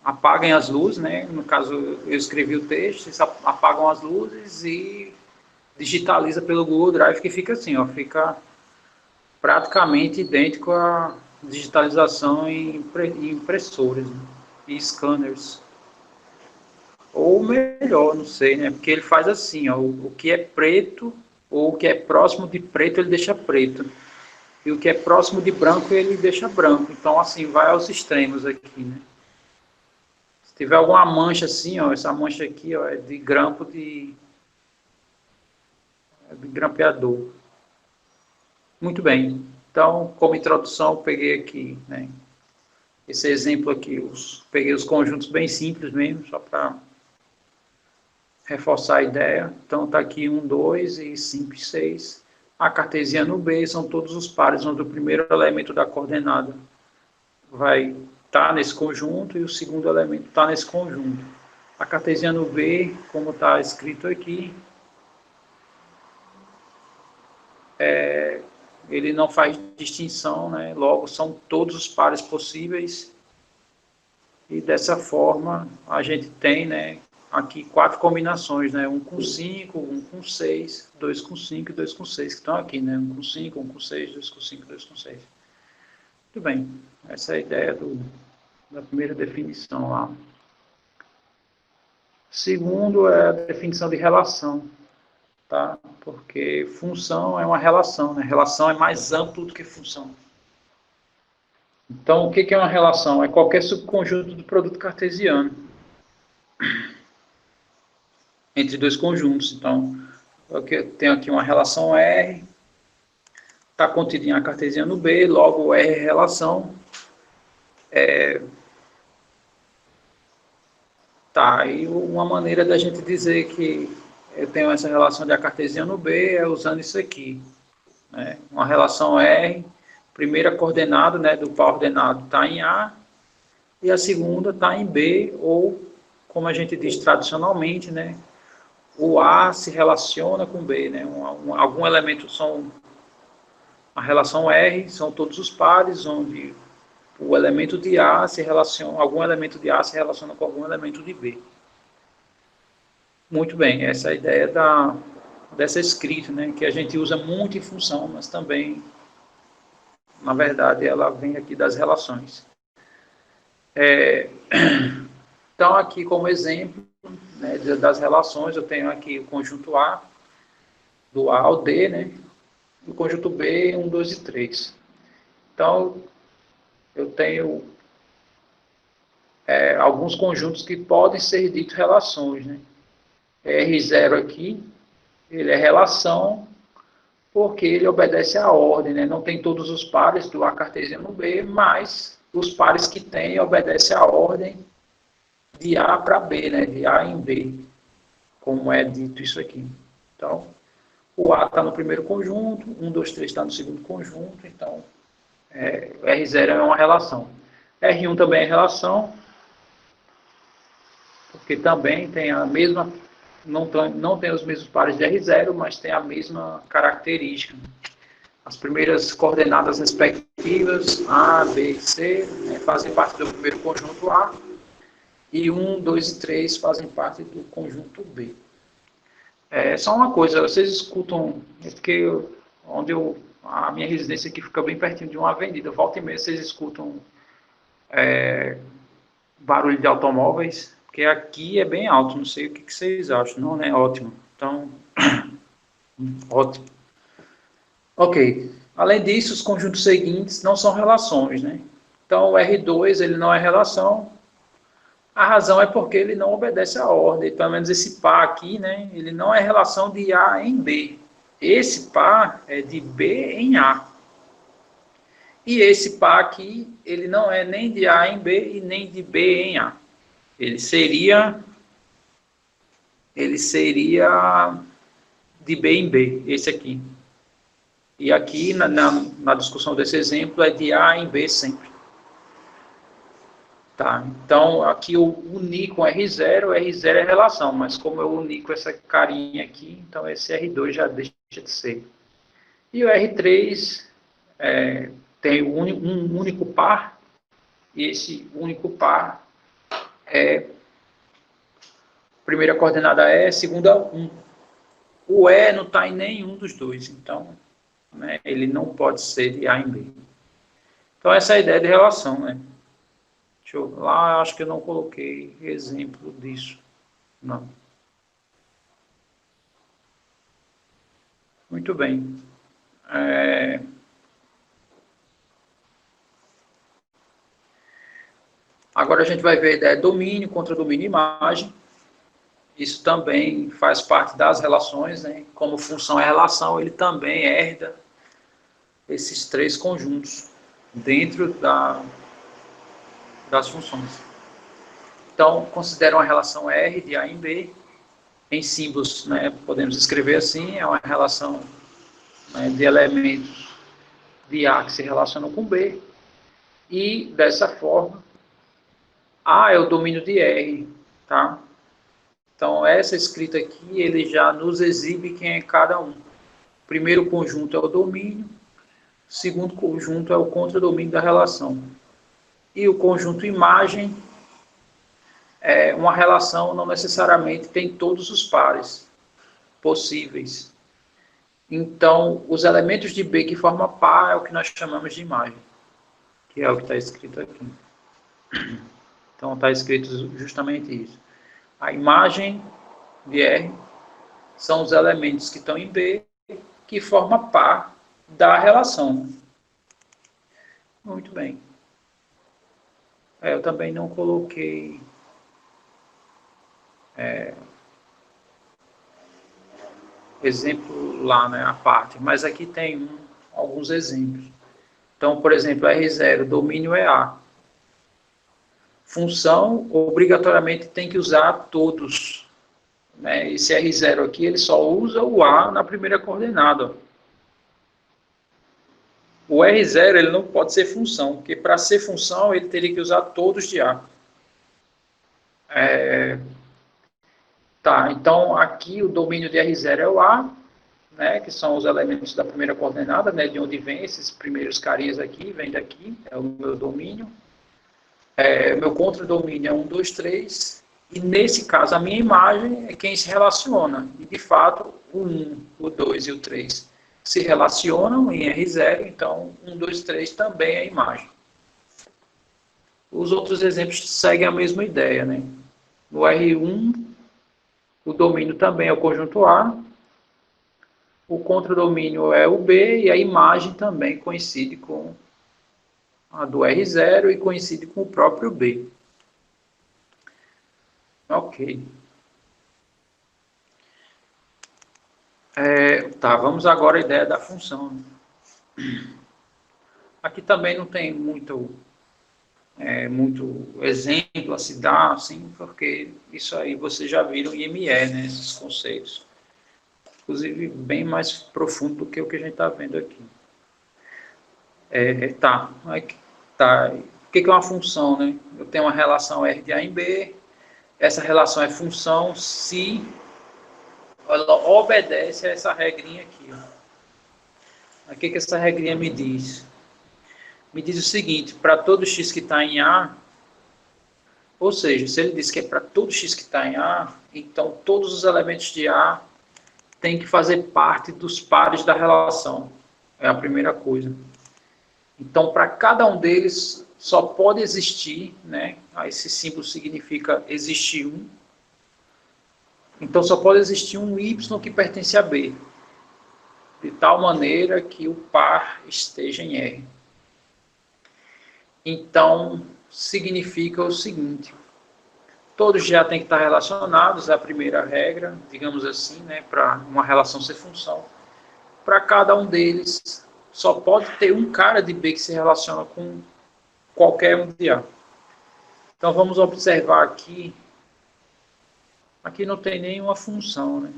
apaguem as luzes, né? No caso, eu escrevi o texto, vocês apagam as luzes e digitaliza pelo Google Drive, que fica assim, ó, fica praticamente idêntico à digitalização em impressoras, né? E scanners. Ou melhor, não sei, né? Porque ele faz assim, ó, o que é preto ou o que é próximo de preto ele deixa preto. E o que é próximo de branco ele deixa branco. Então, assim, vai aos extremos aqui, né? Se tiver alguma mancha assim, ó, essa mancha aqui, ó, é de grampo de grampeador. Muito bem. Então, como introdução, eu peguei aqui, né, esse exemplo aqui, peguei os conjuntos bem simples mesmo, só para reforçar a ideia. Então, está aqui 1, 2 e 5 e 6. A cartesiano B são todos os pares onde o primeiro elemento da coordenada vai estar nesse conjunto e o segundo elemento está nesse conjunto. A cartesiano B, como está escrito aqui, ele não faz distinção, né? Logo, são todos os pares possíveis e dessa forma a gente tem, né, aqui 4 combinações, né? Um com 5, um com 6, 2 com 5 e 2 com 6, que estão aqui, né? Um com 5, um com 6, 2 com 5, 2 com 6. Muito bem, essa é a ideia da primeira definição lá. Segundo é a definição de relação, tá? Porque função é uma relação, né? Relação é mais amplo do que função. Então, o que é uma relação? É qualquer subconjunto do produto cartesiano entre dois conjuntos. Então, eu tenho aqui uma relação R, está contida em A cartesiano B, logo R é relação. Tá, e uma maneira da gente dizer que eu tenho essa relação de A cartesiano B é usando isso aqui, né? Uma relação R, primeira coordenada, né, do par ordenado está em A, e a segunda está em B, ou, como a gente diz tradicionalmente, né, o A se relaciona com B, né? Algum elemento são a relação R, são todos os pares onde o elemento de A se relaciona, algum elemento de A se relaciona com algum elemento de B. Muito bem, essa é a ideia dessa escrita, né, que a gente usa muito em função, mas também, na verdade, ela vem aqui das relações. Então, aqui como exemplo, né, das relações, eu tenho aqui o conjunto A, do A ao D, né, e o conjunto B, 1, 2 e 3. Então, eu tenho alguns conjuntos que podem ser ditos relações, né? R0 aqui, ele é relação porque ele obedece à ordem, né? Não tem todos os pares do A cartesiano B, mas os pares que tem obedecem à ordem de A para B, né? De A em B, como é dito isso aqui. Então, o A está no primeiro conjunto, 1, 2, 3 está no segundo conjunto, então R0 é uma relação. R1 também é relação, porque também tem a mesma, não tem os mesmos pares de R0, mas tem a mesma característica. As primeiras coordenadas respectivas, A, B e C, né, fazem parte do primeiro conjunto A, e 1, 2 e 3 fazem parte do conjunto B. Só uma coisa, vocês escutam, porque a minha residência aqui fica bem pertinho de uma avenida, volta e meia vocês escutam barulho de automóveis, porque aqui é bem alto, não sei o que vocês acham, não, né? Ótimo. Então, ótimo. Ok. Além disso, os conjuntos seguintes não são relações, né? Então, o R2 ele não é relação. A razão é porque ele não obedece à ordem. Pelo menos esse par aqui, né? Ele não é relação de A em B. Esse par é de B em A. E esse par aqui, ele não é nem de A em B e nem de B em A. Ele seria ele seria de B em B, esse aqui. E aqui, na discussão desse exemplo, é de A em B sempre. Tá, então, aqui eu uni com R0 é relação, mas como eu uni com essa carinha aqui, então esse R2 já deixa de ser. E o R3 tem um único par, e esse único par é, primeira coordenada é, segunda 1. O E não está em nenhum dos dois, então, né, ele não pode ser de A em B. Então, essa é a ideia de relação, né? Deixa eu, lá, acho que eu não coloquei exemplo disso. Não. Muito bem. Agora a gente vai ver a ideia de domínio, contra domínio e imagem. Isso também faz parte das relações, né? Como função é relação, ele também herda esses três conjuntos dentro das funções. Então, considera uma relação R de A em B, em símbolos, né? Podemos escrever assim, é uma relação, né, de elementos de A que se relacionam com B, e dessa forma, A é o domínio de R, tá? Então, essa escrita aqui, ele já nos exibe quem é cada um. O primeiro conjunto é o domínio, o segundo conjunto é o contradomínio da relação. E o conjunto imagem é uma relação, não necessariamente tem todos os pares possíveis. Então, os elementos de B que formam par é o que nós chamamos de imagem, que é o que está escrito aqui. Então, está escrito justamente isso. A imagem de R são os elementos que estão em B, que formam par da relação. Muito bem. Eu também não coloquei exemplo lá, né, a parte, mas aqui tem alguns exemplos. Então, por exemplo, R0, domínio é A. Função, obrigatoriamente, tem que usar todos. Né? Esse R0 aqui, ele só usa o A na primeira coordenada. O R0, ele não pode ser função, porque para ser função, ele teria que usar todos de A. Tá, então aqui o domínio de R0 é o A, né, que são os elementos da primeira coordenada, né, de onde vem esses primeiros carinhas aqui, vem daqui, é o meu domínio. Meu contradomínio é 1, 2, 3, e nesse caso a minha imagem é quem se relaciona. E de fato o 1, o 2 e o 3 se relacionam em R0, então 1, 2, 3 também é imagem. Os outros exemplos seguem a mesma ideia, né? No R1, o domínio também é o conjunto A, o contradomínio é o B, e a imagem também coincide com a do R0 e coincide com o próprio B. Ok. Tá, vamos agora à ideia da função. Aqui também não tem muito exemplo a se dar, assim, porque isso aí vocês já viram em ME, né, esses conceitos. Inclusive, bem mais profundo do que o que a gente está vendo aqui. Tá. O que é uma função, né? Eu tenho uma relação R de A em B, essa relação é função se ela obedece a essa regrinha aqui. Ó. O que essa regrinha me diz? Me diz o seguinte, para todo x que está em A, ou seja, se ele diz que é para todo x que está em A, então todos os elementos de A têm que fazer parte dos pares da relação. É a primeira coisa. Então, para cada um deles, só pode existir, né? Esse símbolo significa existir um. Então, só pode existir um y que pertence a B, de tal maneira que o par esteja em R. Então, significa o seguinte, todos já têm que estar relacionados, é a primeira regra, digamos assim, né, para uma relação ser função. Para cada um deles, só pode ter um cara de B que se relaciona com qualquer um de A. Então, vamos observar aqui Aqui não tem nenhuma função, né?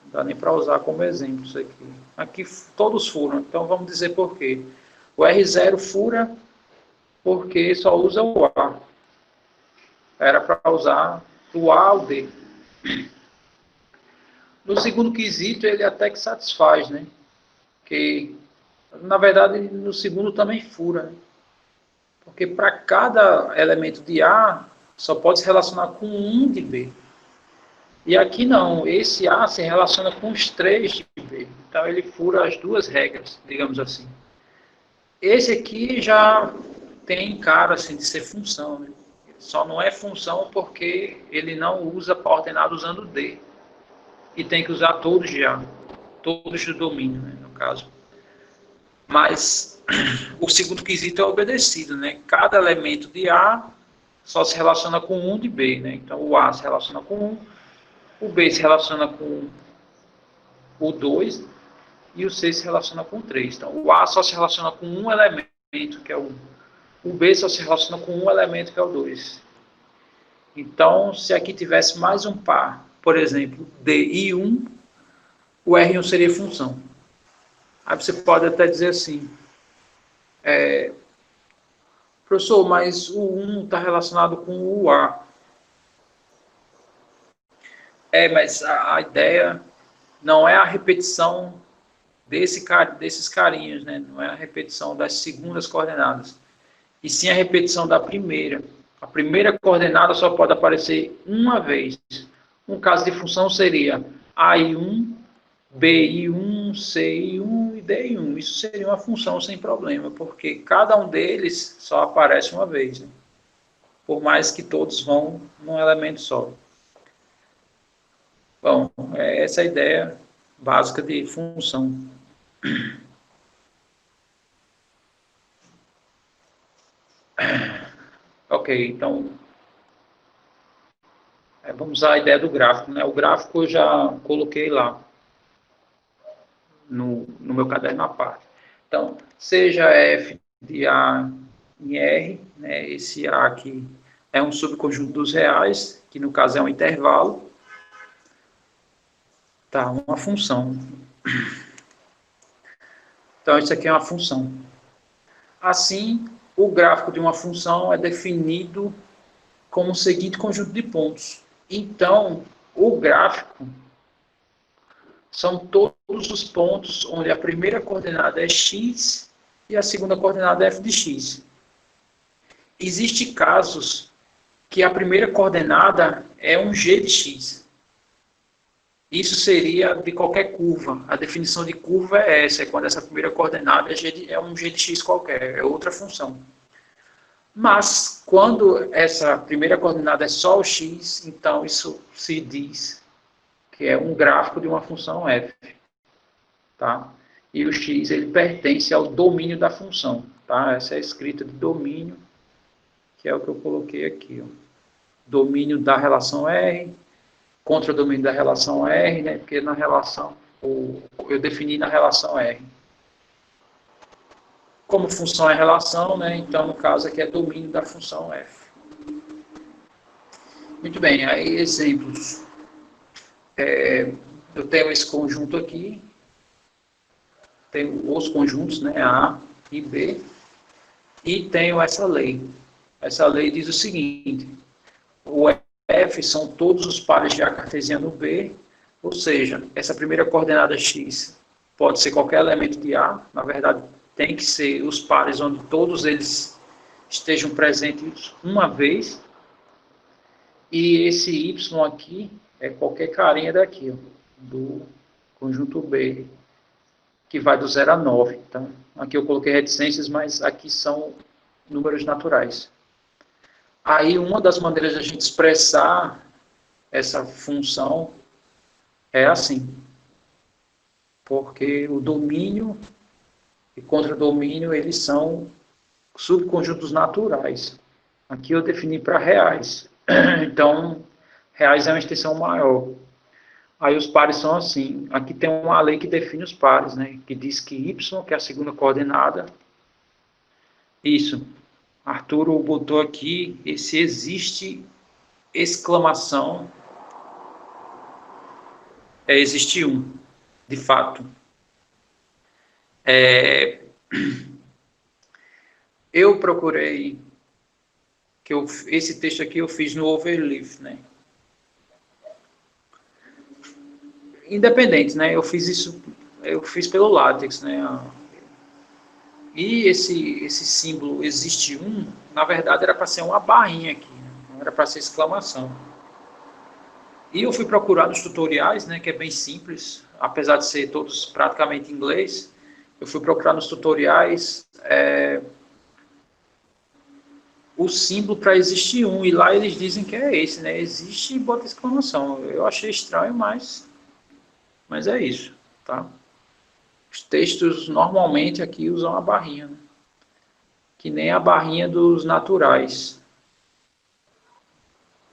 Não dá nem para usar como exemplo isso aqui. Aqui todos furam, então vamos dizer por quê. O R0 fura porque só usa o A. Era para usar do A ao D. No segundo quesito, ele até que satisfaz, né? Que, na verdade, no segundo também fura, né? Porque para cada elemento de A, só pode se relacionar com um de B. E aqui não, esse A se relaciona com os três de B. Então ele fura as duas regras, digamos assim. Esse aqui já tem cara assim, de ser função, né? Só não é função porque ele não usa para ordenado usando D. E tem que usar todos de A. Todos do domínio, né, no caso. Mas o segundo quesito é obedecido, né? Cada elemento de A só se relaciona com um de B, né? Então o A se relaciona com um, o B se relaciona com o 2 e o C se relaciona com o 3. Então o A só se relaciona com um elemento, que é o 1. O B só se relaciona com um elemento, que é o 2. Então, se aqui tivesse mais um par, por exemplo, D e 1, o R1 seria função. Aí você pode até dizer assim, professor, mas o 1 está relacionado com o A. Mas a ideia não é a repetição desses carinhos, né? Não é a repetição das segundas coordenadas, e sim a repetição da primeira. A primeira coordenada só pode aparecer uma vez. Um caso de função seria A1, B1, C1 e D1. Isso seria uma função sem problema, porque cada um deles só aparece uma vez, né? Por mais que todos vão num elemento só. Bom, essa é a ideia básica de função. Ok, então vamos à ideia do gráfico, né? O gráfico eu já coloquei lá no meu caderno à parte. Então, seja f de A em R, né? Esse A aqui é um subconjunto dos reais, que no caso é um intervalo, tá? Uma função. Então, isso aqui é uma função. Assim, o gráfico de uma função é definido como o seguinte conjunto de pontos. Então, o gráfico são todos os pontos onde a primeira coordenada é x e a segunda coordenada é f de x. Existem casos que a primeira coordenada é um g de x. Isso seria de qualquer curva. A definição de curva é essa, é quando essa primeira coordenada é um g de x qualquer, é outra função. Mas, quando essa primeira coordenada é só o x, então isso se diz que é um gráfico de uma função f. Tá? E o x ele pertence ao domínio da função. Tá? Essa é a escrita de domínio, que é o que eu coloquei aqui. Ó. Domínio da relação R, contra o domínio da relação R, né? Porque na relação, eu defini na relação R. Como função é relação, né? Então, no caso aqui é domínio da função f. Muito bem, aí exemplos. Eu tenho esse conjunto aqui, tenho os conjuntos, né? A e B, e tenho essa lei. Essa lei diz o seguinte, o f são todos os pares de A cartesiano B, ou seja, essa primeira coordenada x pode ser qualquer elemento de A, na verdade, tem que ser os pares onde todos eles estejam presentes uma vez. E esse y aqui é qualquer carinha daqui, ó, do conjunto B, que vai do 0 a 9. Então, aqui eu coloquei reticências, mas aqui são números naturais. Aí, uma das maneiras de a gente expressar essa função é assim. Porque o domínio e contradomínio, eles são subconjuntos naturais. Aqui eu defini para reais. Então, reais é uma extensão maior. Aí os pares são assim. Aqui tem uma lei que define os pares, né? Que diz que y, que é a segunda coordenada, isso. Arturo botou aqui, esse existe exclamação, existe um, de fato. Eu procurei, esse texto aqui eu fiz no Overleaf, né? Independente, né? Eu fiz pelo LaTeX, né? E esse símbolo existe um, na verdade era para ser uma barrinha aqui, né? Não era para ser exclamação. E eu fui procurar nos tutoriais, né, que é bem simples, apesar de ser todos praticamente em inglês, eu fui procurar nos tutoriais o símbolo para existir um, e lá eles dizem que é esse, né, existe e bota exclamação. Eu achei estranho, mas é isso, tá? Os textos normalmente aqui usam a barrinha, né? Que nem a barrinha dos naturais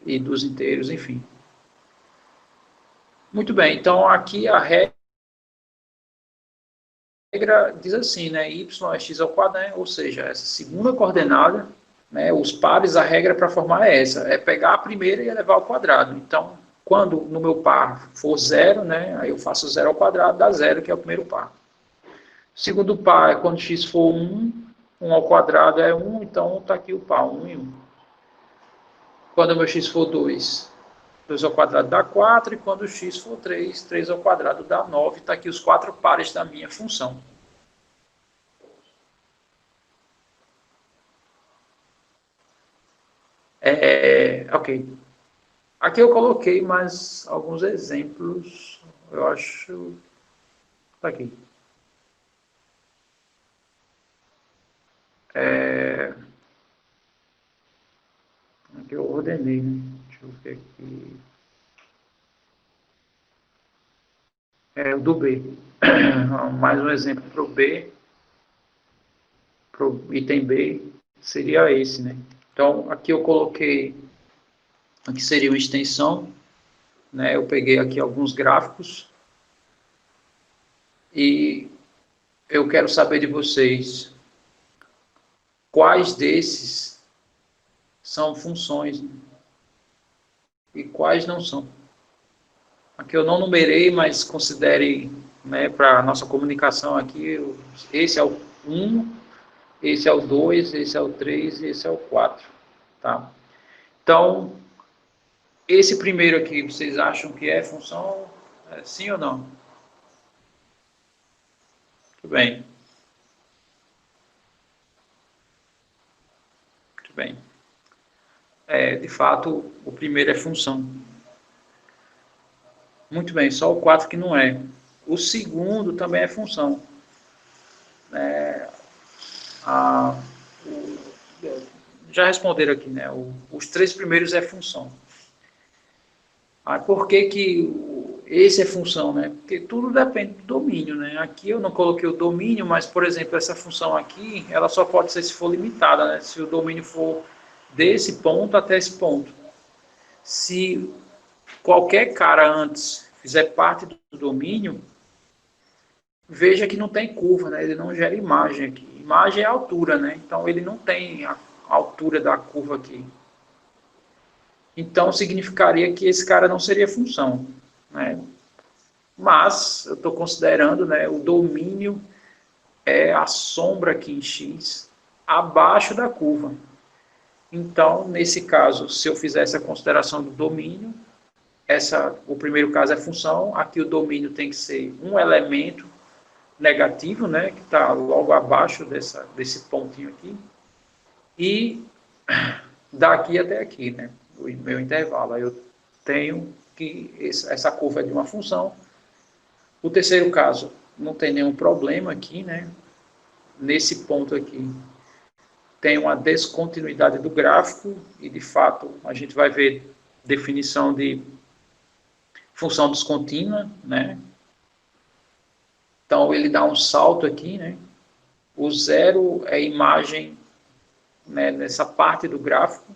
e dos inteiros, enfim. Muito bem, então aqui a regra diz assim, né, y é x ao quadrado, né, ou seja, essa segunda coordenada, né, os pares, a regra para formar é essa, é pegar a primeira e elevar ao quadrado. Então, quando no meu par for zero, né, aí eu faço zero ao quadrado, dá zero, que é o primeiro par. O segundo par é quando x for 1, 1 ao quadrado é 1, então está aqui o par, 1 e 1. Quando o meu x for 2, 2 ao quadrado dá 4, e quando o x for 3, 3 ao quadrado dá 9. Está aqui os 4 pares da minha função. Ok. Aqui eu coloquei mais alguns exemplos, eu acho. Tá aqui. Aqui eu ordenei, né? Deixa eu ver aqui. O do B. Mais um exemplo para o B. Para o item B seria esse, né? Então, aqui eu coloquei. Aqui seria uma extensão, né? Eu peguei aqui alguns gráficos. E eu quero saber de vocês quais desses são funções, né? E quais não são. Aqui eu não numerei, mas considere, né, para a nossa comunicação aqui, esse é o 1, esse é o 2, esse é o 3 e esse é o 4. Tá? Então, esse primeiro aqui, vocês acham que é função, sim ou não? Muito bem. Muito bem. De fato, o primeiro é função. Muito bem, só o 4 que não é. O segundo também é função. A, o, já responderam aqui, né? Os três primeiros é função. Por que esse é função, né? Porque tudo depende do domínio, né? Aqui eu não coloquei o domínio, mas, por exemplo, essa função aqui, ela só pode ser se for limitada, né? Se o domínio for desse ponto até esse ponto. Se qualquer cara antes fizer parte do domínio, veja que não tem curva, né? Ele não gera imagem aqui. Imagem é altura, né? Então ele não tem a altura da curva aqui. Então significaria que esse cara não seria função, né? Mas eu estou considerando, né, o domínio é a sombra aqui em x abaixo da curva. Então, nesse caso, se eu fizer essa consideração do domínio, o primeiro caso é função, aqui o domínio tem que ser um elemento negativo, né, que está logo abaixo desse pontinho aqui, e daqui até aqui, né, o meu intervalo. Aí eu tenho que essa curva é de uma função. O terceiro caso, não tem nenhum problema aqui, né, nesse ponto aqui tem uma descontinuidade do gráfico, e de fato a gente vai ver definição de função descontínua, né? Então ele dá um salto aqui, né? O zero é imagem, né, nessa parte do gráfico,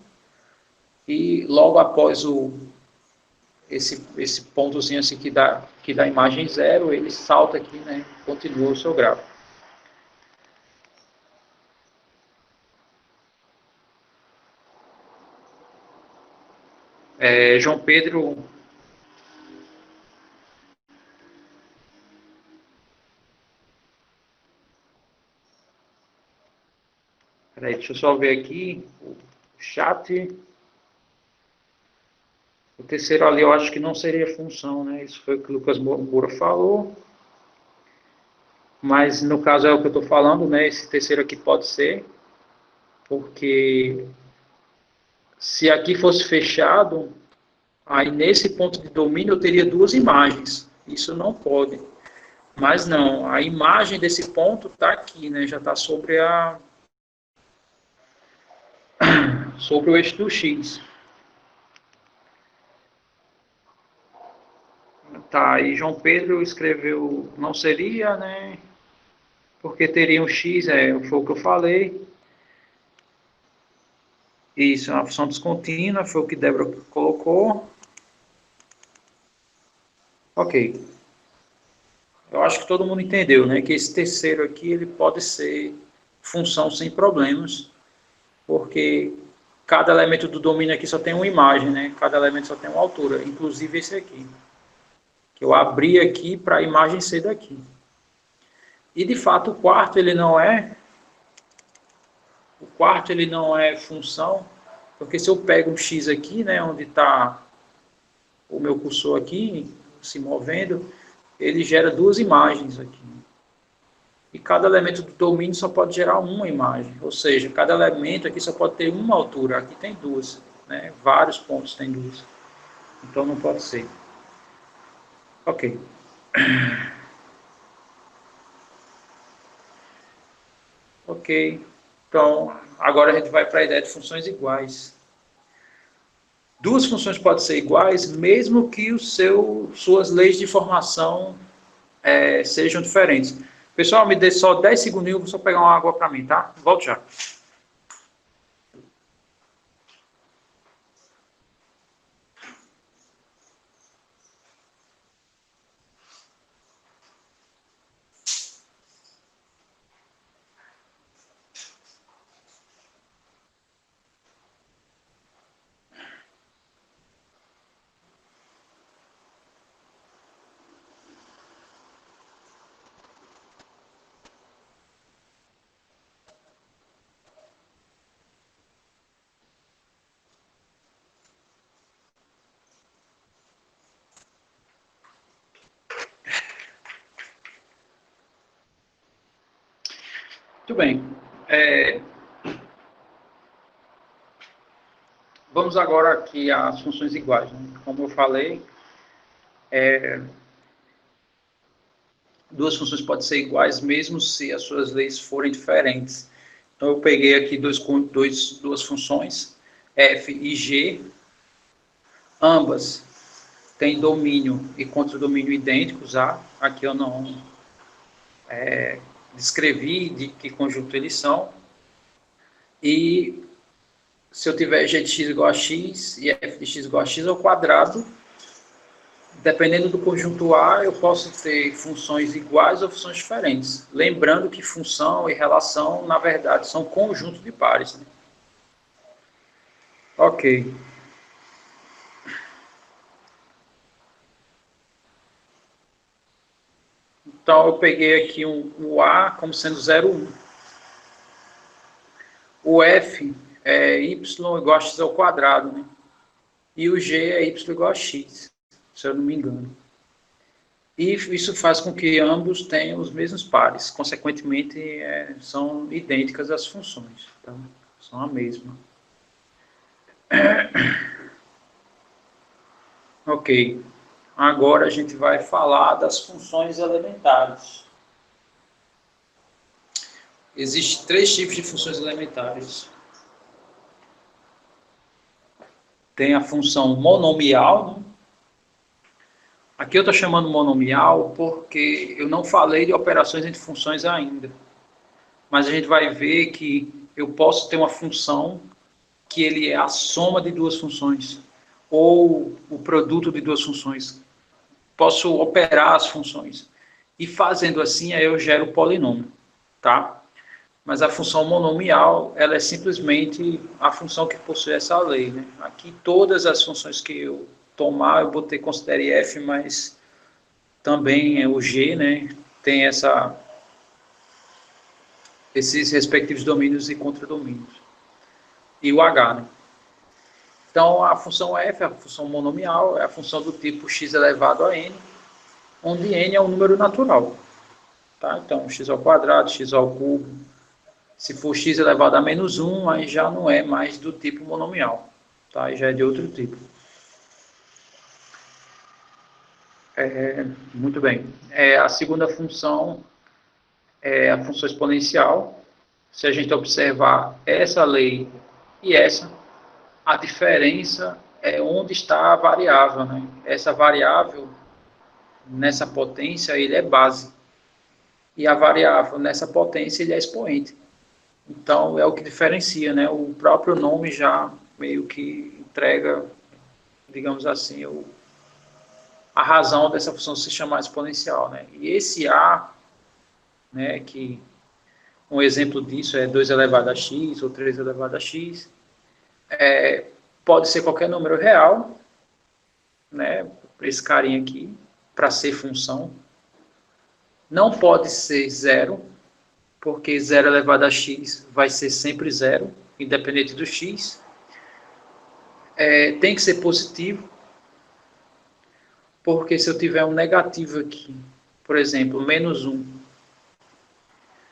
e logo após esse pontozinho assim que dá imagem zero, ele salta aqui, né? Continua o seu gráfico. João Pedro... Peraí, deixa eu só ver aqui o chat. O terceiro ali eu acho que não seria função, né? Isso foi o que o Lucas Moura falou. Mas no caso é o que eu estou falando, né? Esse terceiro aqui pode ser, porque se aqui fosse fechado, aí nesse ponto de domínio eu teria duas imagens. Isso não pode. Mas não, a imagem desse ponto está aqui, né? Já está sobre o eixo do X. Tá, aí João Pedro escreveu, não seria, né? Porque teria um X, foi o que eu falei. Isso, é uma função descontínua, foi o que Débora colocou. Ok. Eu acho que todo mundo entendeu, né? Que esse terceiro aqui, ele pode ser função sem problemas, porque cada elemento do domínio aqui só tem uma imagem, né? Cada elemento só tem uma altura, inclusive esse aqui, que eu abri aqui para a imagem ser daqui. E, de fato, o quarto ele não é função, porque se eu pego um X aqui, né, onde está o meu cursor aqui, se movendo, ele gera duas imagens aqui. E cada elemento do domínio só pode gerar uma imagem, ou seja, cada elemento aqui só pode ter uma altura, aqui tem duas, né? Vários pontos tem duas. Então não pode ser. Ok. Ok. Então, agora a gente vai para a ideia de funções iguais. Duas funções podem ser iguais, mesmo que suas leis de formação sejam diferentes. Pessoal, me dê só 10 segundinhos, vou só pegar uma água para mim, tá? Volto já. Muito bem. Vamos agora aqui às funções iguais, né? Como eu falei, duas funções podem ser iguais, mesmo se as suas leis forem diferentes. Então, eu peguei aqui duas funções, f e g, ambas têm domínio e contradomínio idênticos, aqui eu não descrevi de que conjunto eles são, e se eu tiver g de x igual a x e f de x igual a x ao quadrado, dependendo do conjunto A, eu posso ter funções iguais ou funções diferentes. Lembrando que função e relação, na verdade, são conjuntos de pares, né? Ok. Então, eu peguei aqui o A como sendo 0, 1. O F é y igual a x ao quadrado, né? E o G é y igual a x, se eu não me engano. E isso faz com que ambos tenham os mesmos pares. Consequentemente, são idênticas as funções. Tá? São a mesma. Ok. Agora a gente vai falar das funções elementares. Existem três tipos de funções elementares. Tem a função monomial, né? Aqui eu estou chamando monomial porque eu não falei de operações entre funções ainda. Mas a gente vai ver que eu posso ter uma função que ele é a soma de duas funções, ou o produto de duas funções. Posso operar as funções. E fazendo assim, aí eu gero o polinômio, tá? Mas a função monomial, ela é simplesmente a função que possui essa lei, né? Aqui todas as funções que eu tomar, eu botei considere f, mas também o g, né? Tem esses respectivos domínios e contradomínios. E o h, né? Então, a função f, a função monomial, é a função do tipo x elevado a n, onde n é um número natural. Tá? Então, x ao quadrado, x ao cubo. Se for x elevado a menos 1, aí já não é mais do tipo monomial. Tá? Aí já é de outro tipo. Muito bem. A segunda função é a função exponencial. Se a gente observar essa lei e essa, a diferença é onde está a variável. Né? Essa variável, nessa potência, ele é base. E a variável, nessa potência, ele é expoente. Então, é o que diferencia, né? O próprio nome já meio que entrega, digamos assim, a razão dessa função se chamar exponencial, né? E esse a, né, que um exemplo disso é 2 elevado a x ou 3 elevado a x, pode ser qualquer número real, né? Esse carinha aqui, para ser função. Não pode ser zero, porque 0 elevado a x vai ser sempre zero, independente do x. Tem que ser positivo, porque se eu tiver um negativo aqui, por exemplo, menos 1,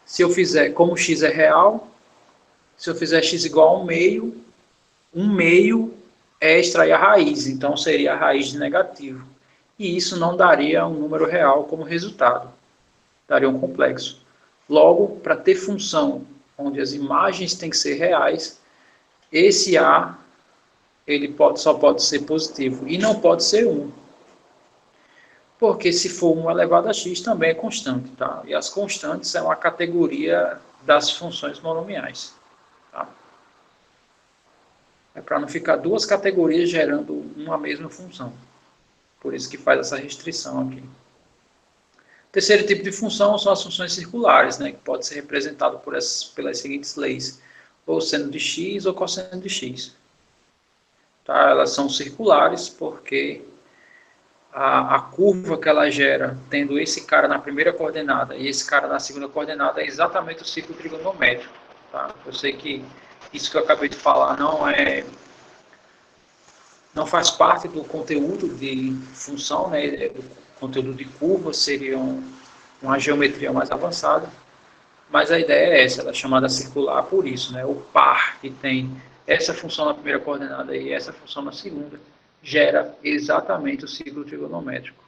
se eu fizer, como x é real, se eu fizer x igual a 1 meio é extrair a raiz, então seria a raiz de negativo. E isso não daria um número real como resultado, daria um complexo. Logo, para ter função onde as imagens têm que ser reais, esse a ele só pode ser positivo e não pode ser 1. Porque se for 1 elevado a x também é constante, tá? E as constantes é uma categoria das funções monomiais, tá? É para não ficar duas categorias gerando uma mesma função. Por isso que faz essa restrição aqui. O terceiro tipo de função são as funções circulares, né? Que pode ser representado pelas seguintes leis, ou seno de x ou cosseno de x. Tá? Elas são circulares porque a curva que ela gera, tendo esse cara na primeira coordenada e esse cara na segunda coordenada, é exatamente o ciclo trigonométrico. Tá? Eu sei que isso que eu acabei de falar não faz parte do conteúdo de função, né? O conteúdo de curva seria uma geometria mais avançada, mas a ideia é essa, ela é chamada circular por isso, né? O par que tem essa função na primeira coordenada e essa função na segunda gera exatamente o ciclo trigonométrico.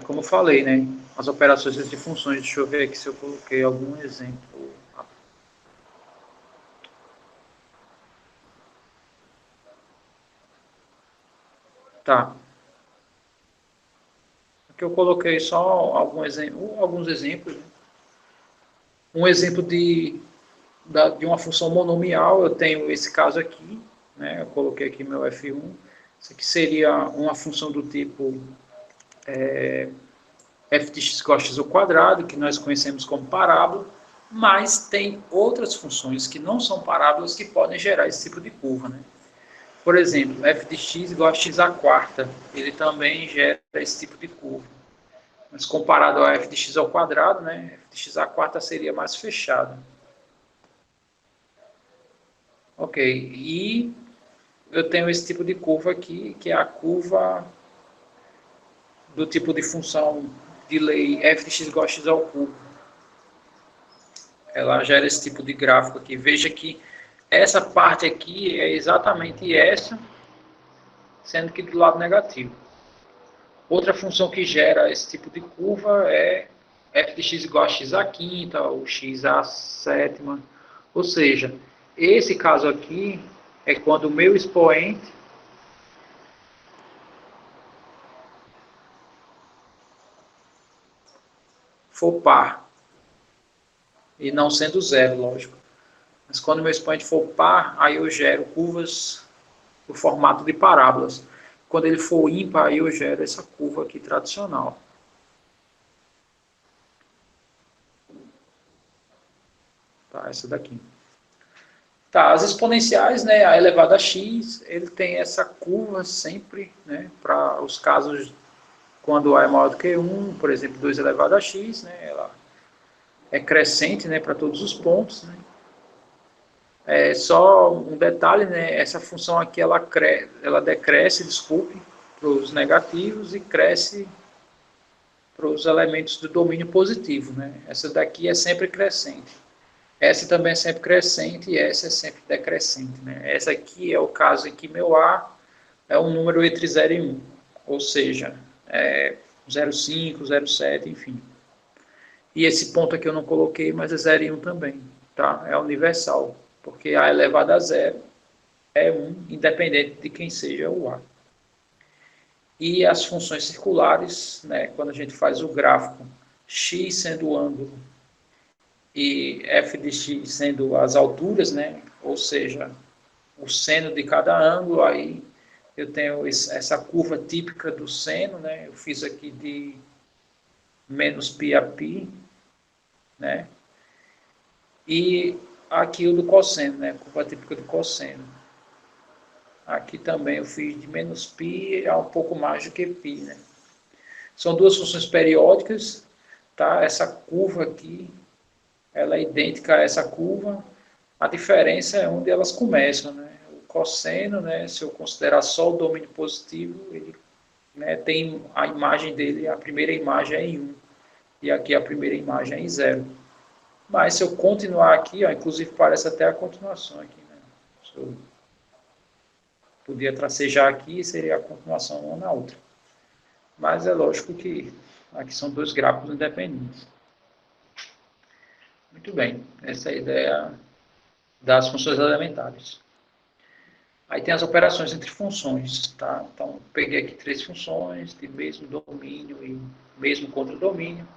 Como eu falei, né? As operações entre funções, deixa eu ver aqui se eu coloquei algum exemplo. Tá. Aqui eu coloquei só alguns exemplos. Né? Um exemplo de uma função monomial, eu tenho esse caso aqui, né? Eu coloquei aqui meu F1. Isso aqui seria uma função do tipo f de x igual a x ao quadrado, que nós conhecemos como parábola, mas tem outras funções que não são parábolas que podem gerar esse tipo de curva. Né? Por exemplo, f de x igual a x à quarta, ele também gera esse tipo de curva. Mas comparado ao f de x ao quadrado, né, f de x à quarta seria mais fechado. Ok, e eu tenho esse tipo de curva aqui, que é a curva do tipo de função de lei f de x igual a x ao cubo. Ela gera esse tipo de gráfico aqui. Veja que essa parte aqui é exatamente essa, sendo que do lado negativo. Outra função que gera esse tipo de curva é f de x igual a x à quinta ou x à sétima. Ou seja, esse caso aqui é quando o meu expoente for par. E não sendo zero, lógico. Mas quando o meu expoente for par, aí eu gero curvas no formato de parábolas. Quando ele for ímpar, aí eu gero essa curva aqui tradicional. tá? Essa daqui. Tá, as exponenciais, né, a elevado a x, ele tem essa curva sempre, né, para os casos quando A é maior do que 1, por exemplo, 2 elevado a x, né, ela é crescente, né, para todos os pontos, né. É só um detalhe, né, essa função aqui, ela decresce, desculpe, para os negativos e cresce para os elementos do domínio positivo, né. Essa daqui é sempre crescente. Essa também é sempre crescente e essa é sempre decrescente, né. Essa aqui é o caso em que meu A é um número entre 0 e 1, ou seja, 0,5, 0,7, enfim. E esse ponto aqui eu não coloquei, mas é 0 e 1 também, tá? É universal, porque A elevado a 0 é 1, independente de quem seja o A. E as funções circulares, né, quando a gente faz o gráfico, x sendo o ângulo e f de x sendo as alturas, né, ou seja, o seno de cada ângulo, aí eu tenho essa curva típica do seno, né, eu fiz aqui de menos π a π, né, e aqui o do cosseno, né, curva típica do cosseno. Aqui também eu fiz de menos π a um pouco mais do que π, né. São duas funções periódicas, tá? Essa curva aqui, ela é idêntica a essa curva, a diferença é onde elas começam, né. O cosseno, né, se eu considerar só o domínio positivo, ele, né, tem a imagem dele, a primeira imagem é em 1, e aqui a primeira imagem é em 0. Mas se eu continuar aqui, ó, inclusive parece até a continuação aqui, né? Se eu podia tracejar aqui, seria a continuação uma na outra. Mas é lógico que aqui são dois gráficos independentes. Muito bem, essa é a ideia das funções elementares. Aí tem as operações entre funções, tá? Então, peguei aqui 3 funções de mesmo domínio e mesmo contradomínio.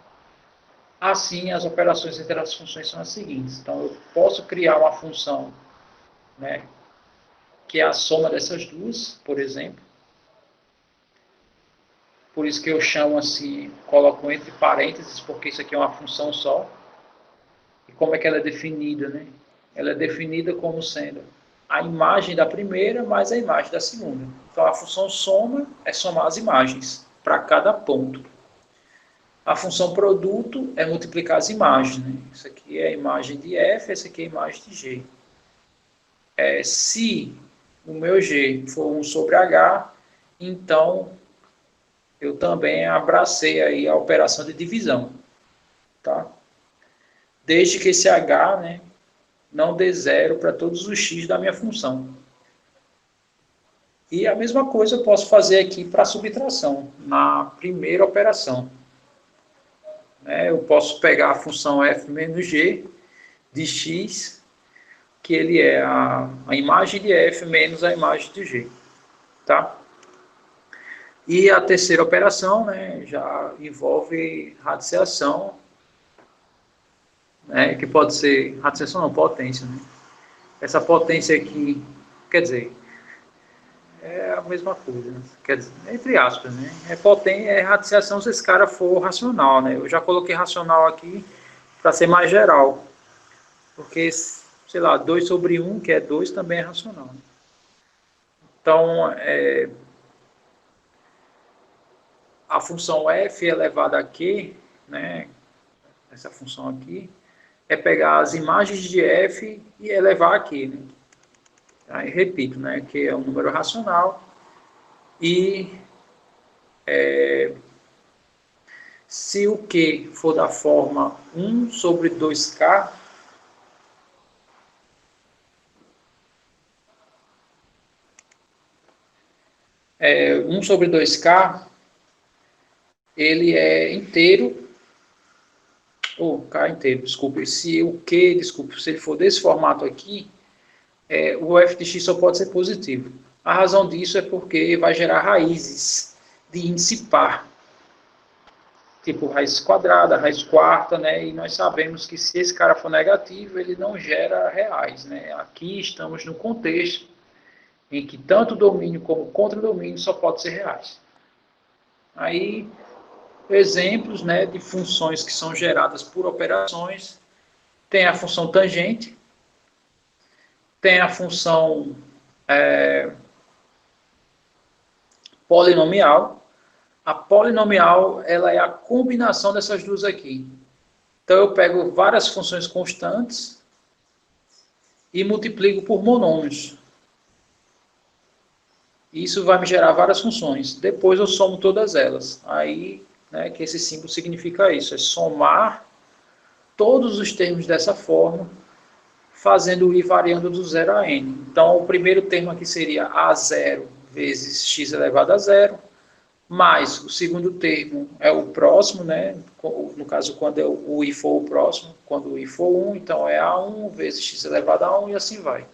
Assim, as operações entre as funções são as seguintes. Então, eu posso criar uma função, né, que é a soma dessas duas, por exemplo. Por isso que eu chamo assim, coloco entre parênteses, porque isso aqui é uma função só. E como é que ela é definida, né? Ela é definida como sendo a imagem da primeira mais a imagem da segunda. Então, a função soma é somar as imagens para cada ponto. A função produto é multiplicar as imagens, né? Isso aqui é a imagem de f, essa aqui é a imagem de g. Se o meu g for 1 sobre h, então eu também abracei aí a operação de divisão, tá? Desde que esse h, né, não dê zero para todos os x da minha função. E a mesma coisa eu posso fazer aqui para a subtração, na primeira operação. Eu posso pegar a função f menos g de x, que ele é a imagem de f menos a imagem de g. Tá? E a terceira operação, né, já envolve radiciação, né, que pode ser, radiciação não, potência. Né? Essa potência aqui, quer dizer, é a mesma coisa, né? Quer dizer, entre aspas, né? É radiciação se esse cara for racional, né? Eu já coloquei racional aqui para ser mais geral, porque, sei lá, 2 sobre 1, que é 2, também é racional. Né? Então, a função f elevada a q, né? Essa função aqui, é pegar as imagens de f e elevar a q, né? Aí, repito, né? Que é um número racional e se o Q for da forma 1 sobre 2K, é, 1 sobre 2K, ele é inteiro, ou K inteiro, desculpe, se o Q, desculpe, se ele for desse formato aqui, o f de x só pode ser positivo. A razão disso é porque vai gerar raízes de índice par, tipo raiz quadrada, raiz quarta, né? E nós sabemos que se esse cara for negativo, ele não gera reais, né? Aqui estamos no contexto em que tanto domínio como contradomínio só pode ser reais. Aí, exemplos, né, de funções que são geradas por operações, tem a função tangente, tem a função polinomial. A polinomial, ela é a combinação dessas duas aqui. Então, eu pego várias funções constantes e multiplico por monômios. Isso vai me gerar várias funções. Depois eu somo todas elas. Aí, né, que esse símbolo significa isso, é somar todos os termos dessa forma, fazendo o i variando do 0 a n. Então, o primeiro termo aqui seria a0 vezes x elevado a zero, mais o segundo termo é o próximo, né? No caso, quando o i for o próximo, quando o i for 1, então é a1 vezes x elevado a 1 e assim vai.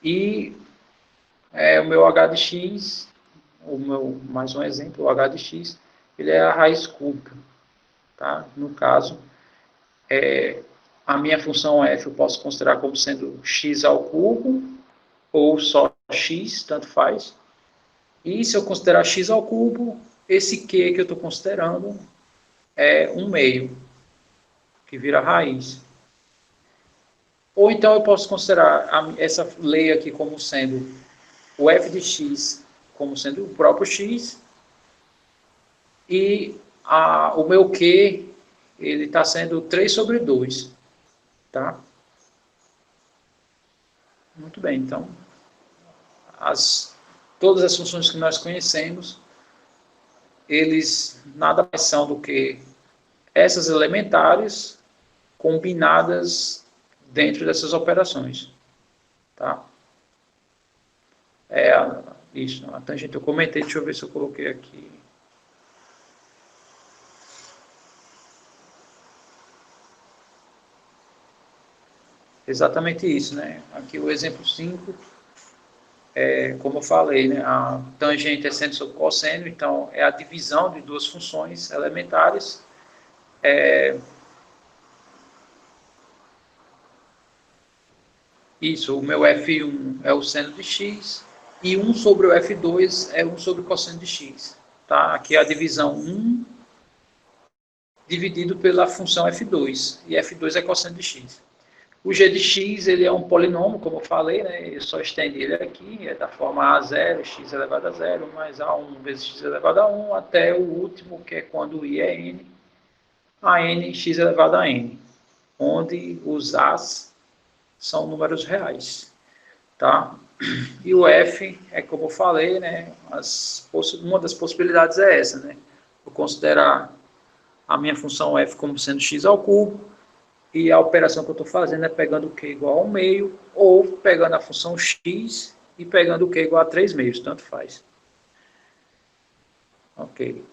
E o meu h de x, mais um exemplo, o h de x, ele é a raiz cúbica. Tá? No caso, a minha função f eu posso considerar como sendo x ao cubo, ou só x, tanto faz. E se eu considerar x ao cubo, esse q que eu estou considerando é 1/2, que vira raiz. Ou então eu posso considerar essa lei aqui como sendo o f de x como sendo o próprio x, e o meu q ele está sendo 3/2. Tá? Muito bem, então, todas as funções que nós conhecemos, eles nada mais são do que essas elementares combinadas dentro dessas operações. Tá? Isso, a tangente eu comentei, deixa eu ver se eu coloquei aqui. Exatamente isso, né? Aqui o exemplo 5, como eu falei, né? A tangente é seno sobre cosseno, então é a divisão de duas funções elementares. Isso, o meu f1 é o seno de x, e 1 sobre o f2 é 1 sobre o cosseno de x. Tá? Aqui é a divisão 1 dividido pela função f2, e f2 é cosseno de x. O g de x ele é um polinômio, como eu falei, né? Eu só estendi ele aqui, é da forma a0, x elevado a 0, mais a1 vezes x elevado a 1, até o último, que é quando o i é n, a n x elevado a n, onde os a's são números reais. Tá? E o f é como eu falei, né? Uma das possibilidades é essa, né? Eu considerar a minha função f como sendo x ao cubo, e a operação que eu estou fazendo é pegando o q igual a 1/2, ou pegando a função x e pegando o q igual a 3/2, tanto faz. Ok.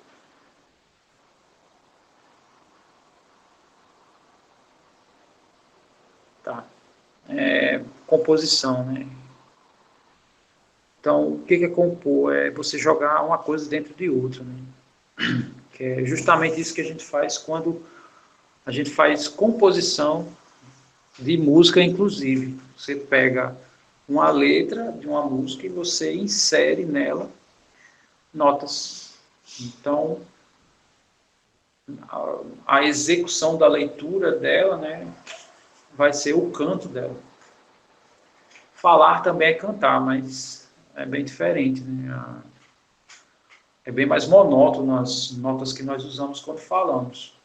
Tá. Composição, né? Então, o que é compor? É você jogar uma coisa dentro de outra, né? Que é justamente isso que a gente faz quando a gente faz composição de música, inclusive. Você pega uma letra de uma música e você insere nela notas. Então, a execução da leitura dela, né, vai ser o canto dela. Falar também é cantar, mas é bem diferente, né? É bem mais monótono as notas que nós usamos quando falamos.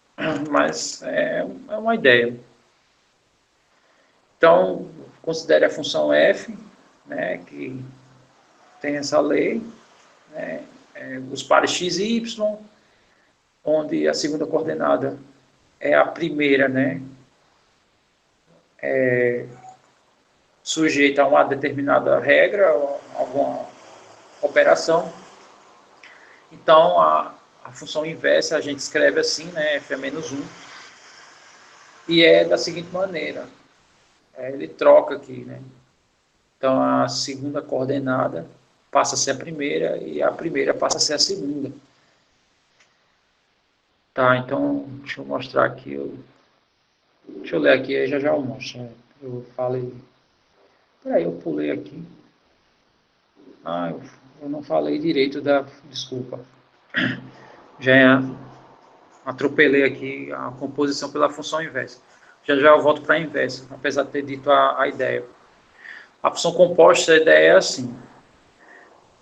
Mas é uma ideia. Então, considere a função f, né, que tem essa lei, né, os pares x e y, onde a segunda coordenada é a primeira, né, sujeita a uma determinada regra, alguma operação. Então, a função inversa a gente escreve assim, né, f é menos 1, e é da seguinte maneira, ele troca aqui, né. Então, a segunda coordenada passa a ser a primeira e a primeira passa a ser a segunda. Tá, então, deixa eu mostrar aqui. Deixa eu ler aqui, aí já eu mostro. Eu falei. Peraí, eu pulei aqui. Eu não falei direito da. Desculpa. Já atropelei aqui a composição pela função inversa. Já já eu volto para a inversa, apesar de ter dito a ideia. A função composta, a ideia é assim.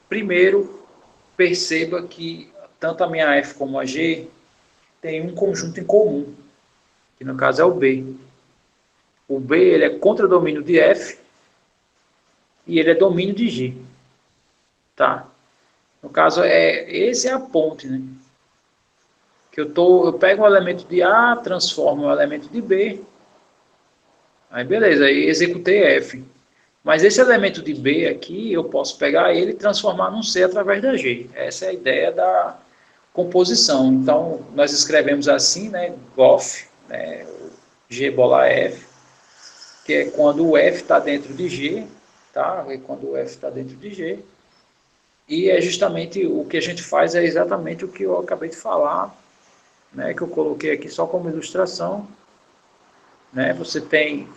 Primeiro, perceba que tanto a minha f como a g tem um conjunto em comum, que no caso é o b. O b ele é contradomínio de f e ele é domínio de g. Tá? No caso, esse é a ponte, né? Que eu pego um elemento de A, transformo um elemento de B, aí beleza, aí executei F. Mas esse elemento de B aqui, eu posso pegar ele e transformar num C através da G. Essa é a ideia da composição. Então, nós escrevemos assim, né, GOF, né, G bola F, que é quando o F está dentro de G, tá? É quando o F está dentro de G. E é justamente o que a gente faz, é exatamente o que eu acabei de falar, né, que eu coloquei aqui só como ilustração. Né? Você tem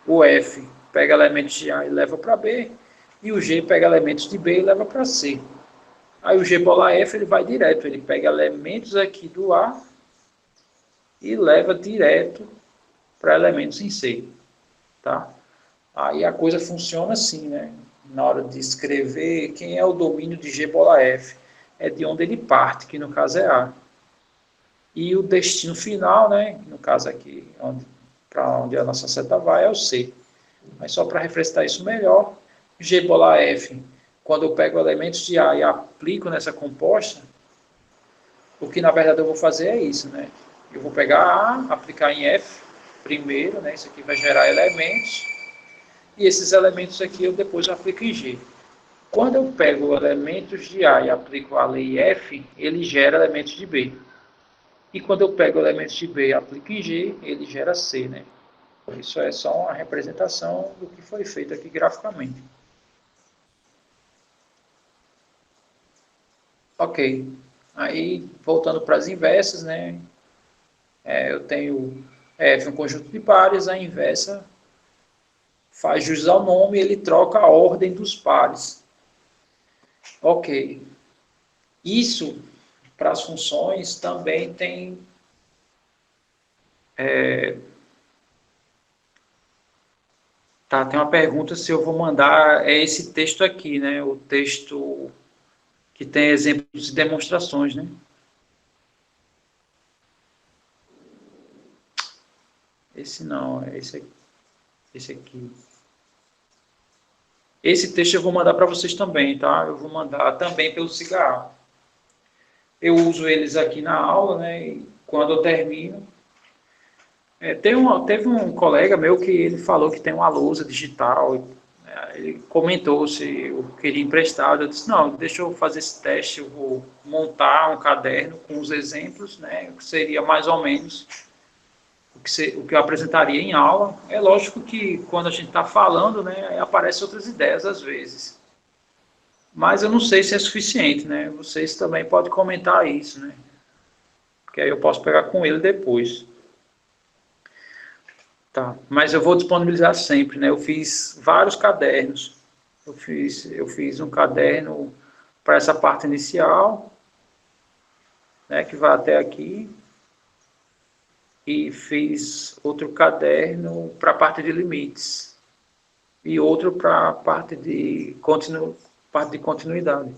o F, pega elementos de A e leva para B, e o G pega elementos de B e leva para C. Aí o G bola F ele vai direto, ele pega elementos aqui do A e leva direto para elementos em C. Tá? Aí a coisa funciona assim, né? Na hora de escrever, quem é o domínio de G bola F? É de onde ele parte, que no caso é A. E o destino final, né? No caso aqui, para onde a nossa seta vai, é o C. Mas só para refrescar isso melhor, G bola F, quando eu pego elementos de A e aplico nessa composta, o que na verdade eu vou fazer é isso, né? Eu vou pegar A, aplicar em F primeiro, né? Isso aqui vai gerar elementos, e esses elementos aqui eu depois aplico em G. Quando eu pego elementos de A e aplico a lei F, ele gera elementos de B. E quando eu pego elementos de B e aplico em G, ele gera C, né? Isso é só uma representação do que foi feito aqui graficamente. Ok. Aí, voltando para as inversas, né? Eu tenho F, um conjunto de pares, a inversa faz jus ao nome e ele troca a ordem dos pares. Ok. Isso, para as funções, também tem... tem uma pergunta se eu vou mandar esse texto aqui, né? O texto que tem exemplos e demonstrações, né? Esse não, é esse aqui. Esse aqui. Esse texto eu vou mandar para vocês também, tá? Eu vou mandar também pelo Cigarro. Eu uso eles aqui na aula, né? E quando eu termino. Teve um colega meu que ele falou que tem uma lousa digital. Ele comentou se eu queria emprestado. Eu disse, não, deixa eu fazer esse teste, eu vou montar um caderno com os exemplos, né? Que seria mais ou menos o que eu apresentaria em aula. É lógico que quando a gente está falando, né, aparecem outras ideias às vezes. Mas eu não sei se é suficiente, né? Vocês também podem comentar isso, né? Que aí eu posso pegar com ele depois. Tá, mas eu vou disponibilizar sempre, né? Eu fiz vários cadernos. Eu fiz um caderno para essa parte inicial, né, que vai até aqui. E fiz outro caderno para a parte de limites. E outro para a parte de continuidade.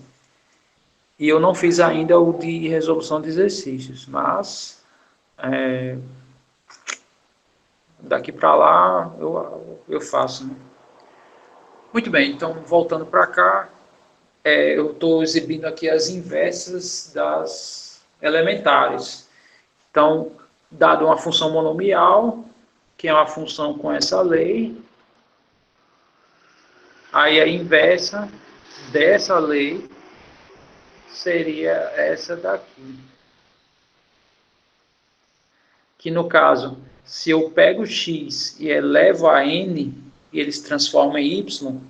E eu não fiz ainda o de resolução de exercícios, mas daqui para lá eu faço. Né? Muito bem, então voltando para cá, eu estou exibindo aqui as inversas das elementares. Então, dado uma função monomial, que é uma função com essa lei, aí a inversa dessa lei seria essa daqui. Que no caso, se eu pego x e elevo a n, e eles transformam em y,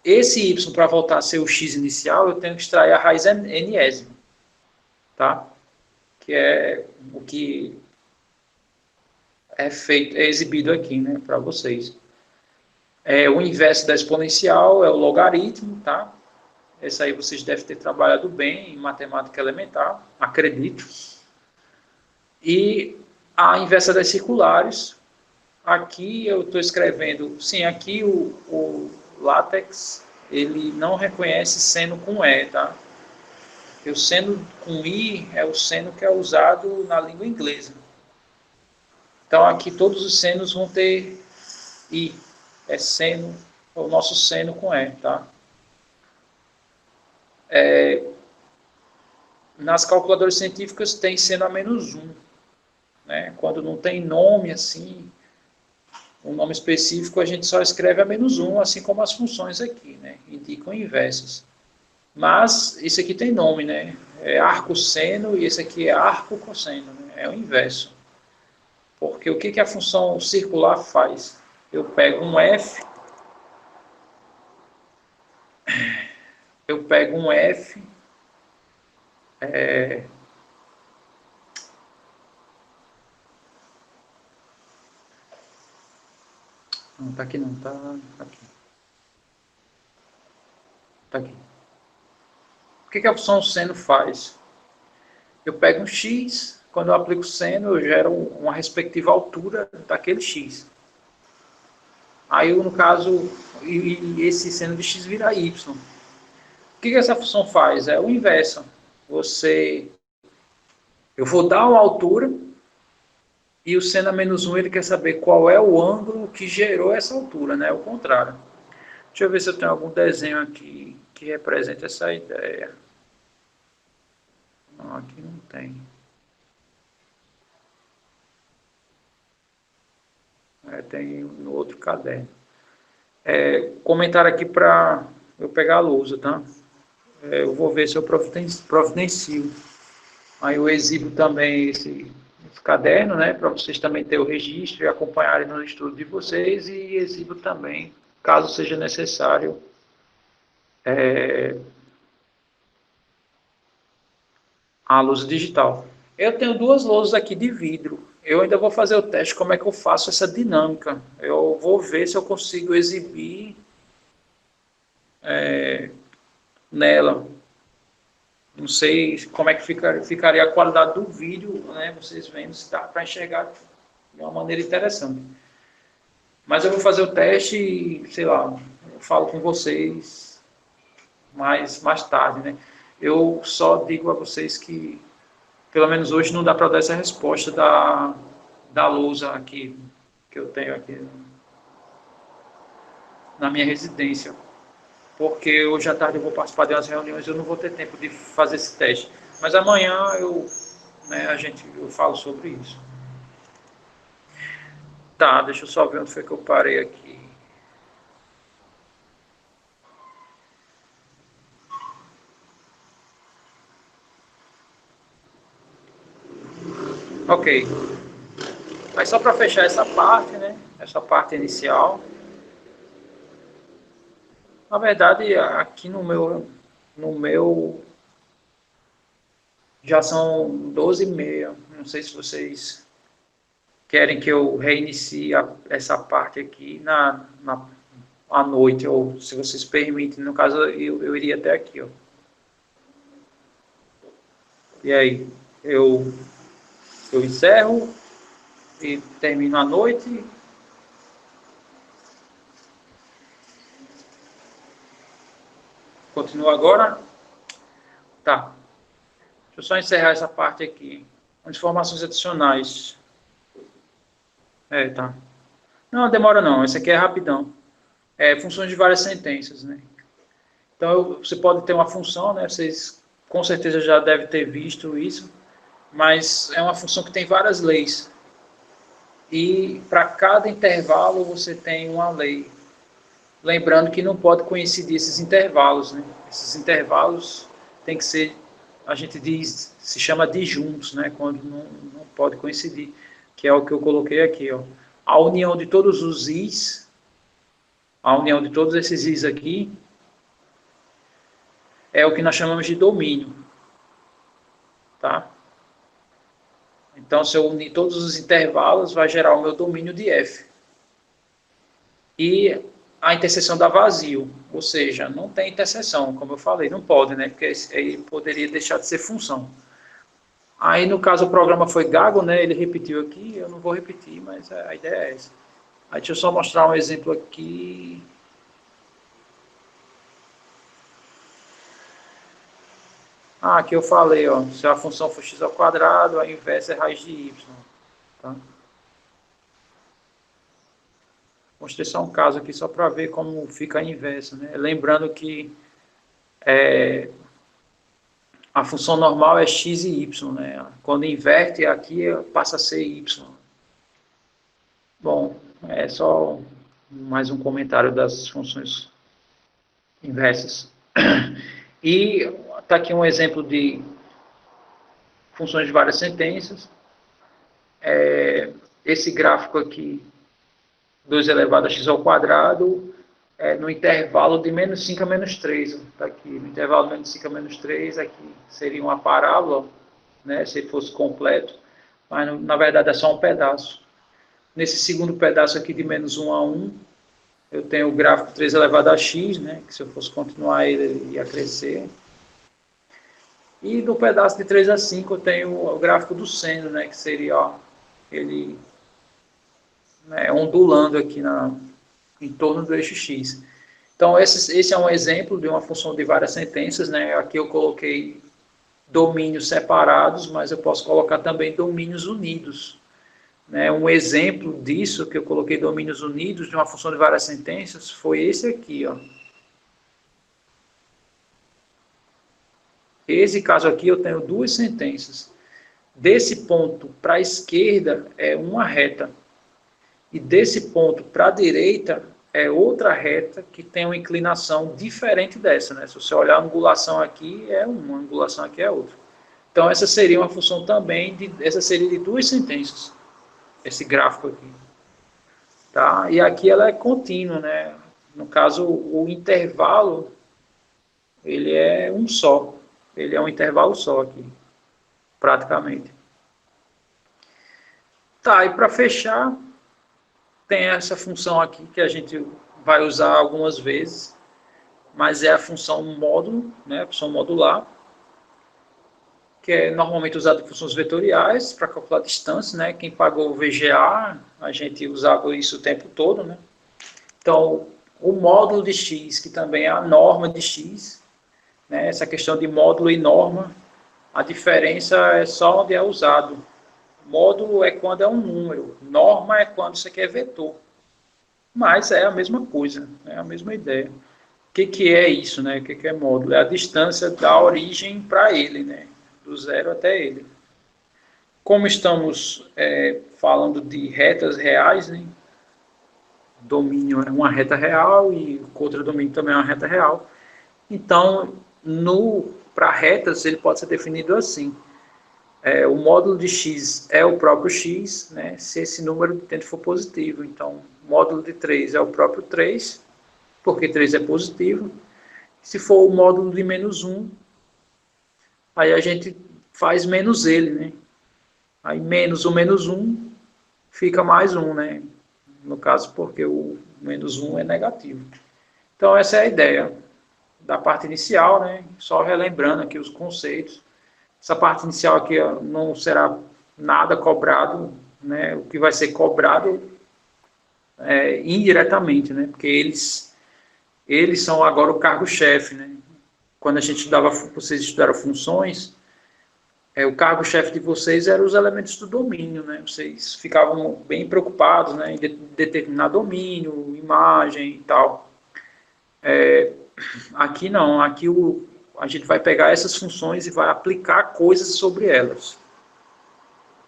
esse y, para voltar a ser o x inicial, eu tenho que extrair a raiz nésima. Tá? Que é o que é exibido aqui, né, para vocês. O inverso da exponencial é o logaritmo, tá? Esse aí vocês devem ter trabalhado bem em matemática elementar, acredito. E a inversa das circulares, aqui eu estou escrevendo, sim, aqui o LaTeX, ele não reconhece seno com E, tá? Porque o seno com I é o seno que é usado na língua inglesa. Então, aqui todos os senos vão ter I, é seno, é o nosso seno com E, tá? Nas calculadoras científicas tem seno a menos 1, né? Quando não tem nome assim, um nome específico, a gente só escreve a menos 1, assim como as funções aqui, né? Indicam inversos. Mas isso aqui tem nome, né? É arco-seno e esse aqui é arco-cosseno, né? É o inverso. Porque o que, que a função circular faz? Eu pego um f, é, não, tá aqui não, tá aqui. Tá aqui. O que, que a função seno faz? Eu pego um x, quando eu aplico seno, eu gero uma respectiva altura daquele x. Aí, no caso, esse seno de x vira y. O que, que essa função faz? É o inverso. Eu vou dar uma altura e o seno a menos 1 ele quer saber qual é o ângulo que gerou essa altura, né? O contrário. Deixa eu ver se eu tenho algum desenho aqui que represente essa ideia. Não, aqui não tem. Tem no outro caderno. Comentário aqui para eu pegar a lousa, tá? Eu vou ver se eu providencio. Aí eu exibo também esse caderno, né? Para vocês também terem o registro e acompanharem no estudo de vocês. E exibo também, caso seja necessário, a lousa digital. Eu tenho duas lousas aqui de vidro. Eu ainda vou fazer o teste como é que eu faço essa dinâmica. Eu vou ver se eu consigo exibir nela. Não sei como é que ficaria a qualidade do vídeo, né? Vocês vendo se dá para enxergar de uma maneira interessante. Mas eu vou fazer o teste e, sei lá, eu falo com vocês mais tarde, né? Eu só digo a vocês que, pelo menos hoje, não dá para dar essa resposta da lousa aqui, que eu tenho aqui na minha residência. Porque hoje à tarde eu vou participar de umas reuniões e eu não vou ter tempo de fazer esse teste. Mas amanhã eu falo sobre isso. Tá, deixa eu só ver onde foi que eu parei aqui. Ok. Mas só para fechar essa parte, né? Essa parte inicial. Na verdade, aqui no meu já são 12h30. Não sei se vocês querem que eu reinicie essa parte aqui à noite, ou se vocês permitem. No caso, eu iria até aqui, ó. E aí, eu encerro e termino à noite. Continua agora? Tá. Deixa eu só encerrar essa parte aqui. As informações adicionais. Tá. Não, demora não. Esse aqui é rapidão. Funções de várias sentenças, né? Então, você pode ter uma função, né? Vocês com certeza já devem ter visto isso, mas é uma função que tem várias leis. E para cada intervalo você tem uma lei. Lembrando que não pode coincidir esses intervalos, né? Esses intervalos tem que ser, a gente diz, se chama disjuntos, né? Quando não pode coincidir, que é o que eu coloquei aqui, ó. A união de todos os i's, a união de todos esses i's aqui, é o que nós chamamos de domínio, tá? Então, se eu unir todos os intervalos, vai gerar o meu domínio de F. E a interseção dá vazio, ou seja, não tem interseção, como eu falei, não pode, né? Porque aí poderia deixar de ser função. Aí, no caso, o programa foi gago, né? Ele repetiu aqui, eu não vou repetir, mas a ideia é essa. Aí deixa eu só mostrar um exemplo aqui. Aqui eu falei, ó, se a função for x ao quadrado, a inversa é raiz de y. Tá? Mostrei só um caso aqui, só para ver como fica a inversa. Né? Lembrando que a função normal é x e y. Né? Quando inverte aqui, passa a ser y. Bom, é só mais um comentário das funções inversas. E está aqui um exemplo de funções de várias sentenças. Esse gráfico aqui, 2 elevado a x ao quadrado, no intervalo de menos 5 a menos 3. Está aqui, no intervalo de menos 5 a menos 3, aqui seria uma parábola, né, se fosse completo, mas na verdade é só um pedaço. Nesse segundo pedaço aqui de menos 1 a 1, eu tenho o gráfico 3 elevado a x, né, que se eu fosse continuar ele ia crescer. E no pedaço de 3 a 5 eu tenho o gráfico do seno, né, que seria ó, ele ondulando aqui em torno do eixo x. Então, esse é um exemplo de uma função de várias sentenças. Né? Aqui eu coloquei domínios separados, mas eu posso colocar também domínios unidos. Né? Um exemplo disso, que eu coloquei domínios unidos de uma função de várias sentenças, foi esse aqui. Ó. Esse caso aqui eu tenho duas sentenças. Desse ponto para a esquerda é uma reta. E desse ponto para a direita é outra reta que tem uma inclinação diferente dessa. Né? Se você olhar a angulação aqui é uma, a angulação aqui é outra. Então essa seria uma função também, essa seria de duas sentenças, esse gráfico aqui. Tá? E aqui ela é contínua. Né? No caso, o intervalo, ele é um só. Ele é um intervalo só aqui, praticamente. Tá, e para fechar, tem essa função aqui que a gente vai usar algumas vezes, mas é a função módulo, né, a função modular, que é normalmente usada em funções vetoriais para calcular distância, né? Quem pagou o VGA, a gente usava isso o tempo todo, né? Então, o módulo de x, que também é a norma de x, né? Essa questão de módulo e norma, a diferença é só onde é usado. Módulo é quando é um número, norma é quando você quer vetor. Mas é a mesma coisa, é a mesma ideia. O que é isso, né? O que é módulo? É a distância da origem para ele, né? Do zero até ele. Como estamos falando de retas reais, né? Domínio é uma reta real e o contradomínio também é uma reta real. Então, para retas, ele pode ser definido assim. O módulo de x é o próprio x, né, se esse número de dentro for positivo. Então, o módulo de 3 é o próprio 3, porque 3 é positivo. Se for o módulo de menos 1, aí a gente faz menos ele. Né? Aí menos o menos 1 fica mais 1, né? No caso, porque o menos 1 é negativo. Então, essa é a ideia da parte inicial, né? Só relembrando aqui os conceitos. Essa parte inicial aqui ó, não será nada cobrado, né? O que vai ser cobrado indiretamente, né? Porque eles são agora o cargo-chefe, né? Quando a gente estudava, vocês estudaram funções, o cargo-chefe de vocês eram os elementos do domínio, né? Vocês ficavam bem preocupados, né, em determinar domínio, imagem e tal. Aqui não, aqui a gente vai pegar essas funções e vai aplicar coisas sobre elas.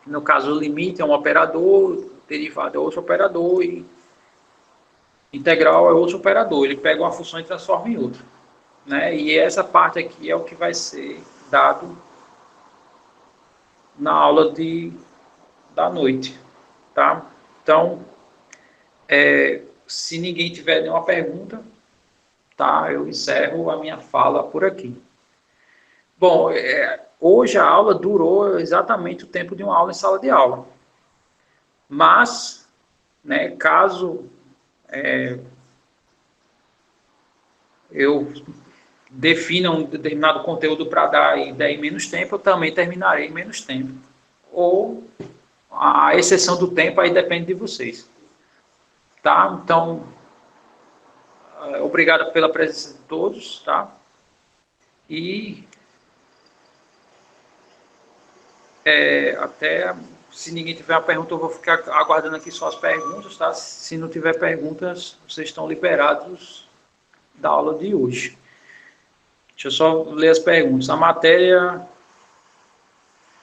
No caso, o limite é um operador, derivado é outro operador e integral é outro operador. Ele pega uma função e transforma em outra. Né? E essa parte aqui é o que vai ser dado na aula da noite. Tá? Então, se ninguém tiver nenhuma pergunta, tá, eu encerro a minha fala por aqui. Bom, hoje a aula durou exatamente o tempo de uma aula em sala de aula. Mas, né, caso eu defina um determinado conteúdo para dar ideia em menos tempo, eu também terminarei em menos tempo. Ou a exceção do tempo aí depende de vocês. tá? Então, obrigado pela presença de todos, tá? E até, se ninguém tiver uma pergunta, eu vou ficar aguardando aqui só as perguntas, tá? Se não tiver perguntas, vocês estão liberados da aula de hoje. Deixa eu só ler as perguntas. A matéria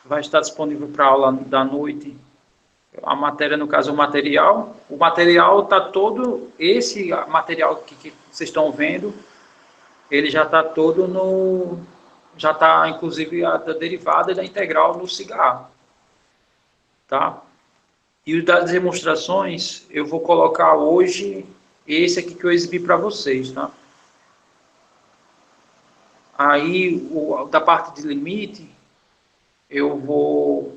vai estar disponível para aula da noite. A matéria, no caso, é o material. O material está todo, esse material que vocês estão vendo, ele já está todo no, já está, inclusive, a da derivada e da integral no cigarro, tá? E o das demonstrações, eu vou colocar hoje esse aqui que eu exibi para vocês, tá? Aí, da parte de limite, eu vou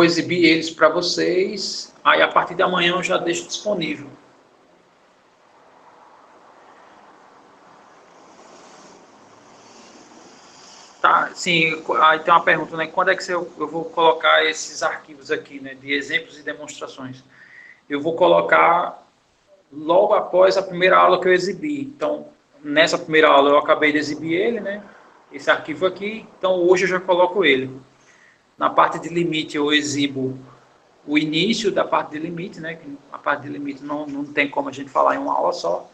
exibir eles para vocês, aí a partir de amanhã eu já deixo disponível. Tá, sim, aí tem uma pergunta, né? Quando é que eu vou colocar esses arquivos aqui, né? De exemplos e demonstrações? Eu vou colocar logo após a primeira aula que eu exibi. Então, nessa primeira aula eu acabei de exibir ele, né? Esse arquivo aqui, então hoje eu já coloco ele. Na parte de limite eu exibo o início da parte de limite, né? A parte de limite não tem como a gente falar em uma aula só,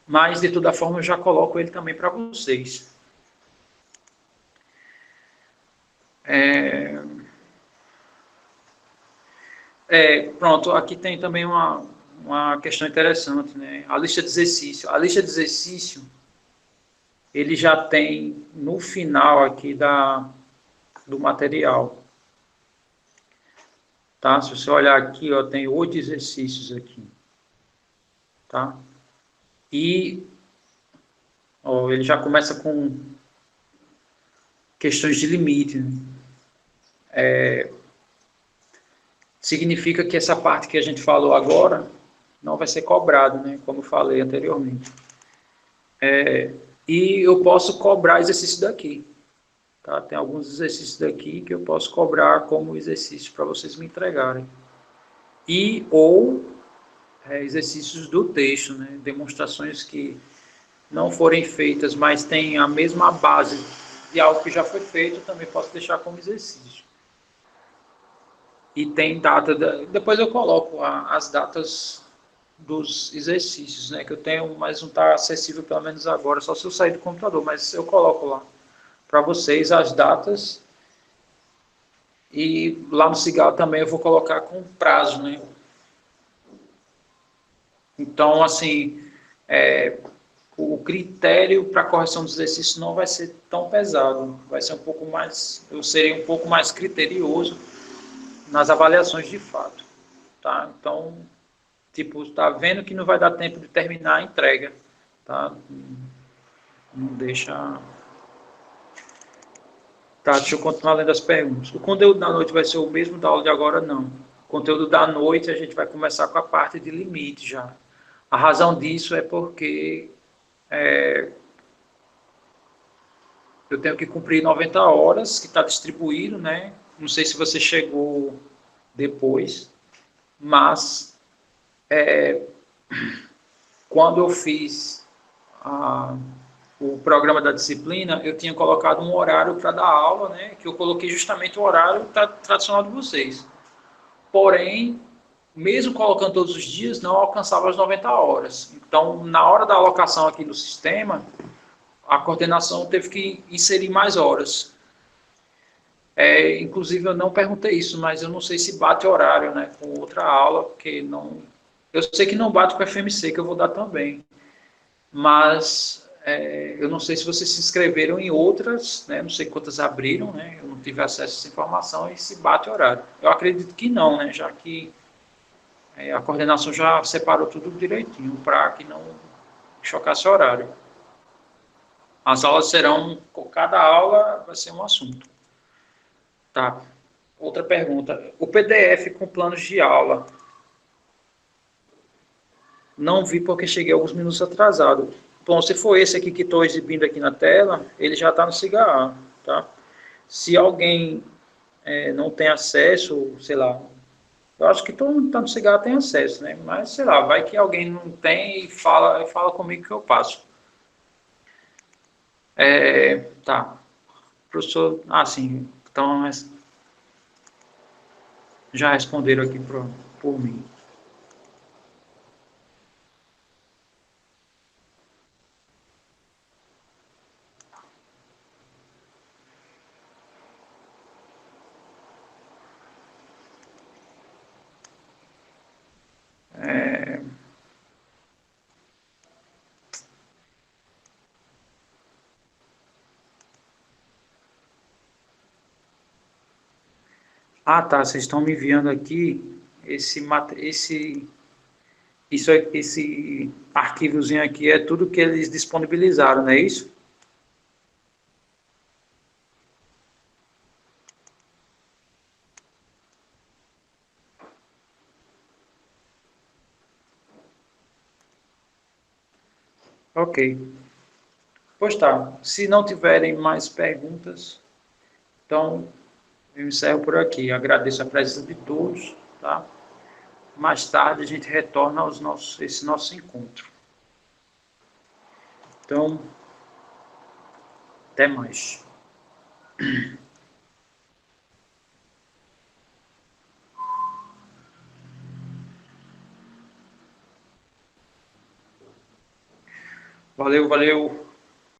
mas de toda forma eu já coloco ele também para vocês. Pronto, aqui tem também uma questão interessante, né? A lista de exercício. A lista de exercício, ele já tem no final aqui do material. Tá? Se você olhar aqui, ó, tem 8 exercícios aqui. Tá? E ó, ele já começa com questões de limite. Né? Significa que essa parte que a gente falou agora não vai ser cobrado, né? Como eu falei anteriormente. E eu posso cobrar exercício daqui. Tá? Tem alguns exercícios daqui que eu posso cobrar como exercício para vocês me entregarem. E ou exercícios do texto, né? Demonstrações que não forem feitas, mas têm a mesma base de algo que já foi feito, eu também posso deixar como exercício. E tem data, depois eu coloco as datas dos exercícios, né, que eu tenho, mas não está acessível pelo menos agora, só se eu sair do computador, mas eu coloco lá para vocês as datas. E lá no Cigarro também eu vou colocar com prazo, né? Então, assim, o critério para correção dos exercícios não vai ser tão pesado, vai ser um pouco mais, eu serei um pouco mais criterioso nas avaliações de fato, tá? Então, tipo, tá vendo que não vai dar tempo de terminar a entrega, tá? Não deixa... Tá, deixa eu continuar lendo as perguntas. O conteúdo da noite vai ser o mesmo da aula de agora? Não. O conteúdo da noite a gente vai começar com a parte de limite já. A razão disso é porque eu tenho que cumprir 90 horas, que está distribuído, né? Não sei se você chegou depois, mas quando eu fiz o programa da disciplina, eu tinha colocado um horário para dar aula, né? Que eu coloquei justamente o horário tradicional de vocês. Porém, mesmo colocando todos os dias, não alcançava as 90 horas. Então, na hora da alocação aqui no sistema, a coordenação teve que inserir mais horas. Inclusive, eu não perguntei isso, mas eu não sei se bate horário, né, com outra aula, porque não... Eu sei que não bate com a FMC, que eu vou dar também. Mas eu não sei se vocês se inscreveram em outras, né, não sei quantas abriram, né, eu não tive acesso a essa informação, e se bate horário. Eu acredito que não, né, já que a coordenação já separou tudo direitinho, para que não chocasse horário. As aulas serão, cada aula vai ser um assunto. Tá. Outra pergunta. O PDF com planos de aula. Não vi porque cheguei alguns minutos atrasado. Bom, se for esse aqui que estou exibindo aqui na tela, ele já está no Cigarro, tá? Se alguém não tem acesso, sei lá, Eu acho que todo mundo tá no cigarro tem acesso, né? Mas sei lá, vai que alguém não tem e fala comigo que eu passo. Tá, professor. Ah, sim. Então já responderam aqui por mim. Ah, tá. Vocês estão me enviando aqui esse arquivozinho aqui é tudo que eles disponibilizaram, não é isso? Ok. Pois tá. Se não tiverem mais perguntas, então eu encerro por aqui. Agradeço a presença de todos, tá? Mais tarde a gente retorna esse nosso encontro. Então, até mais. Valeu, valeu.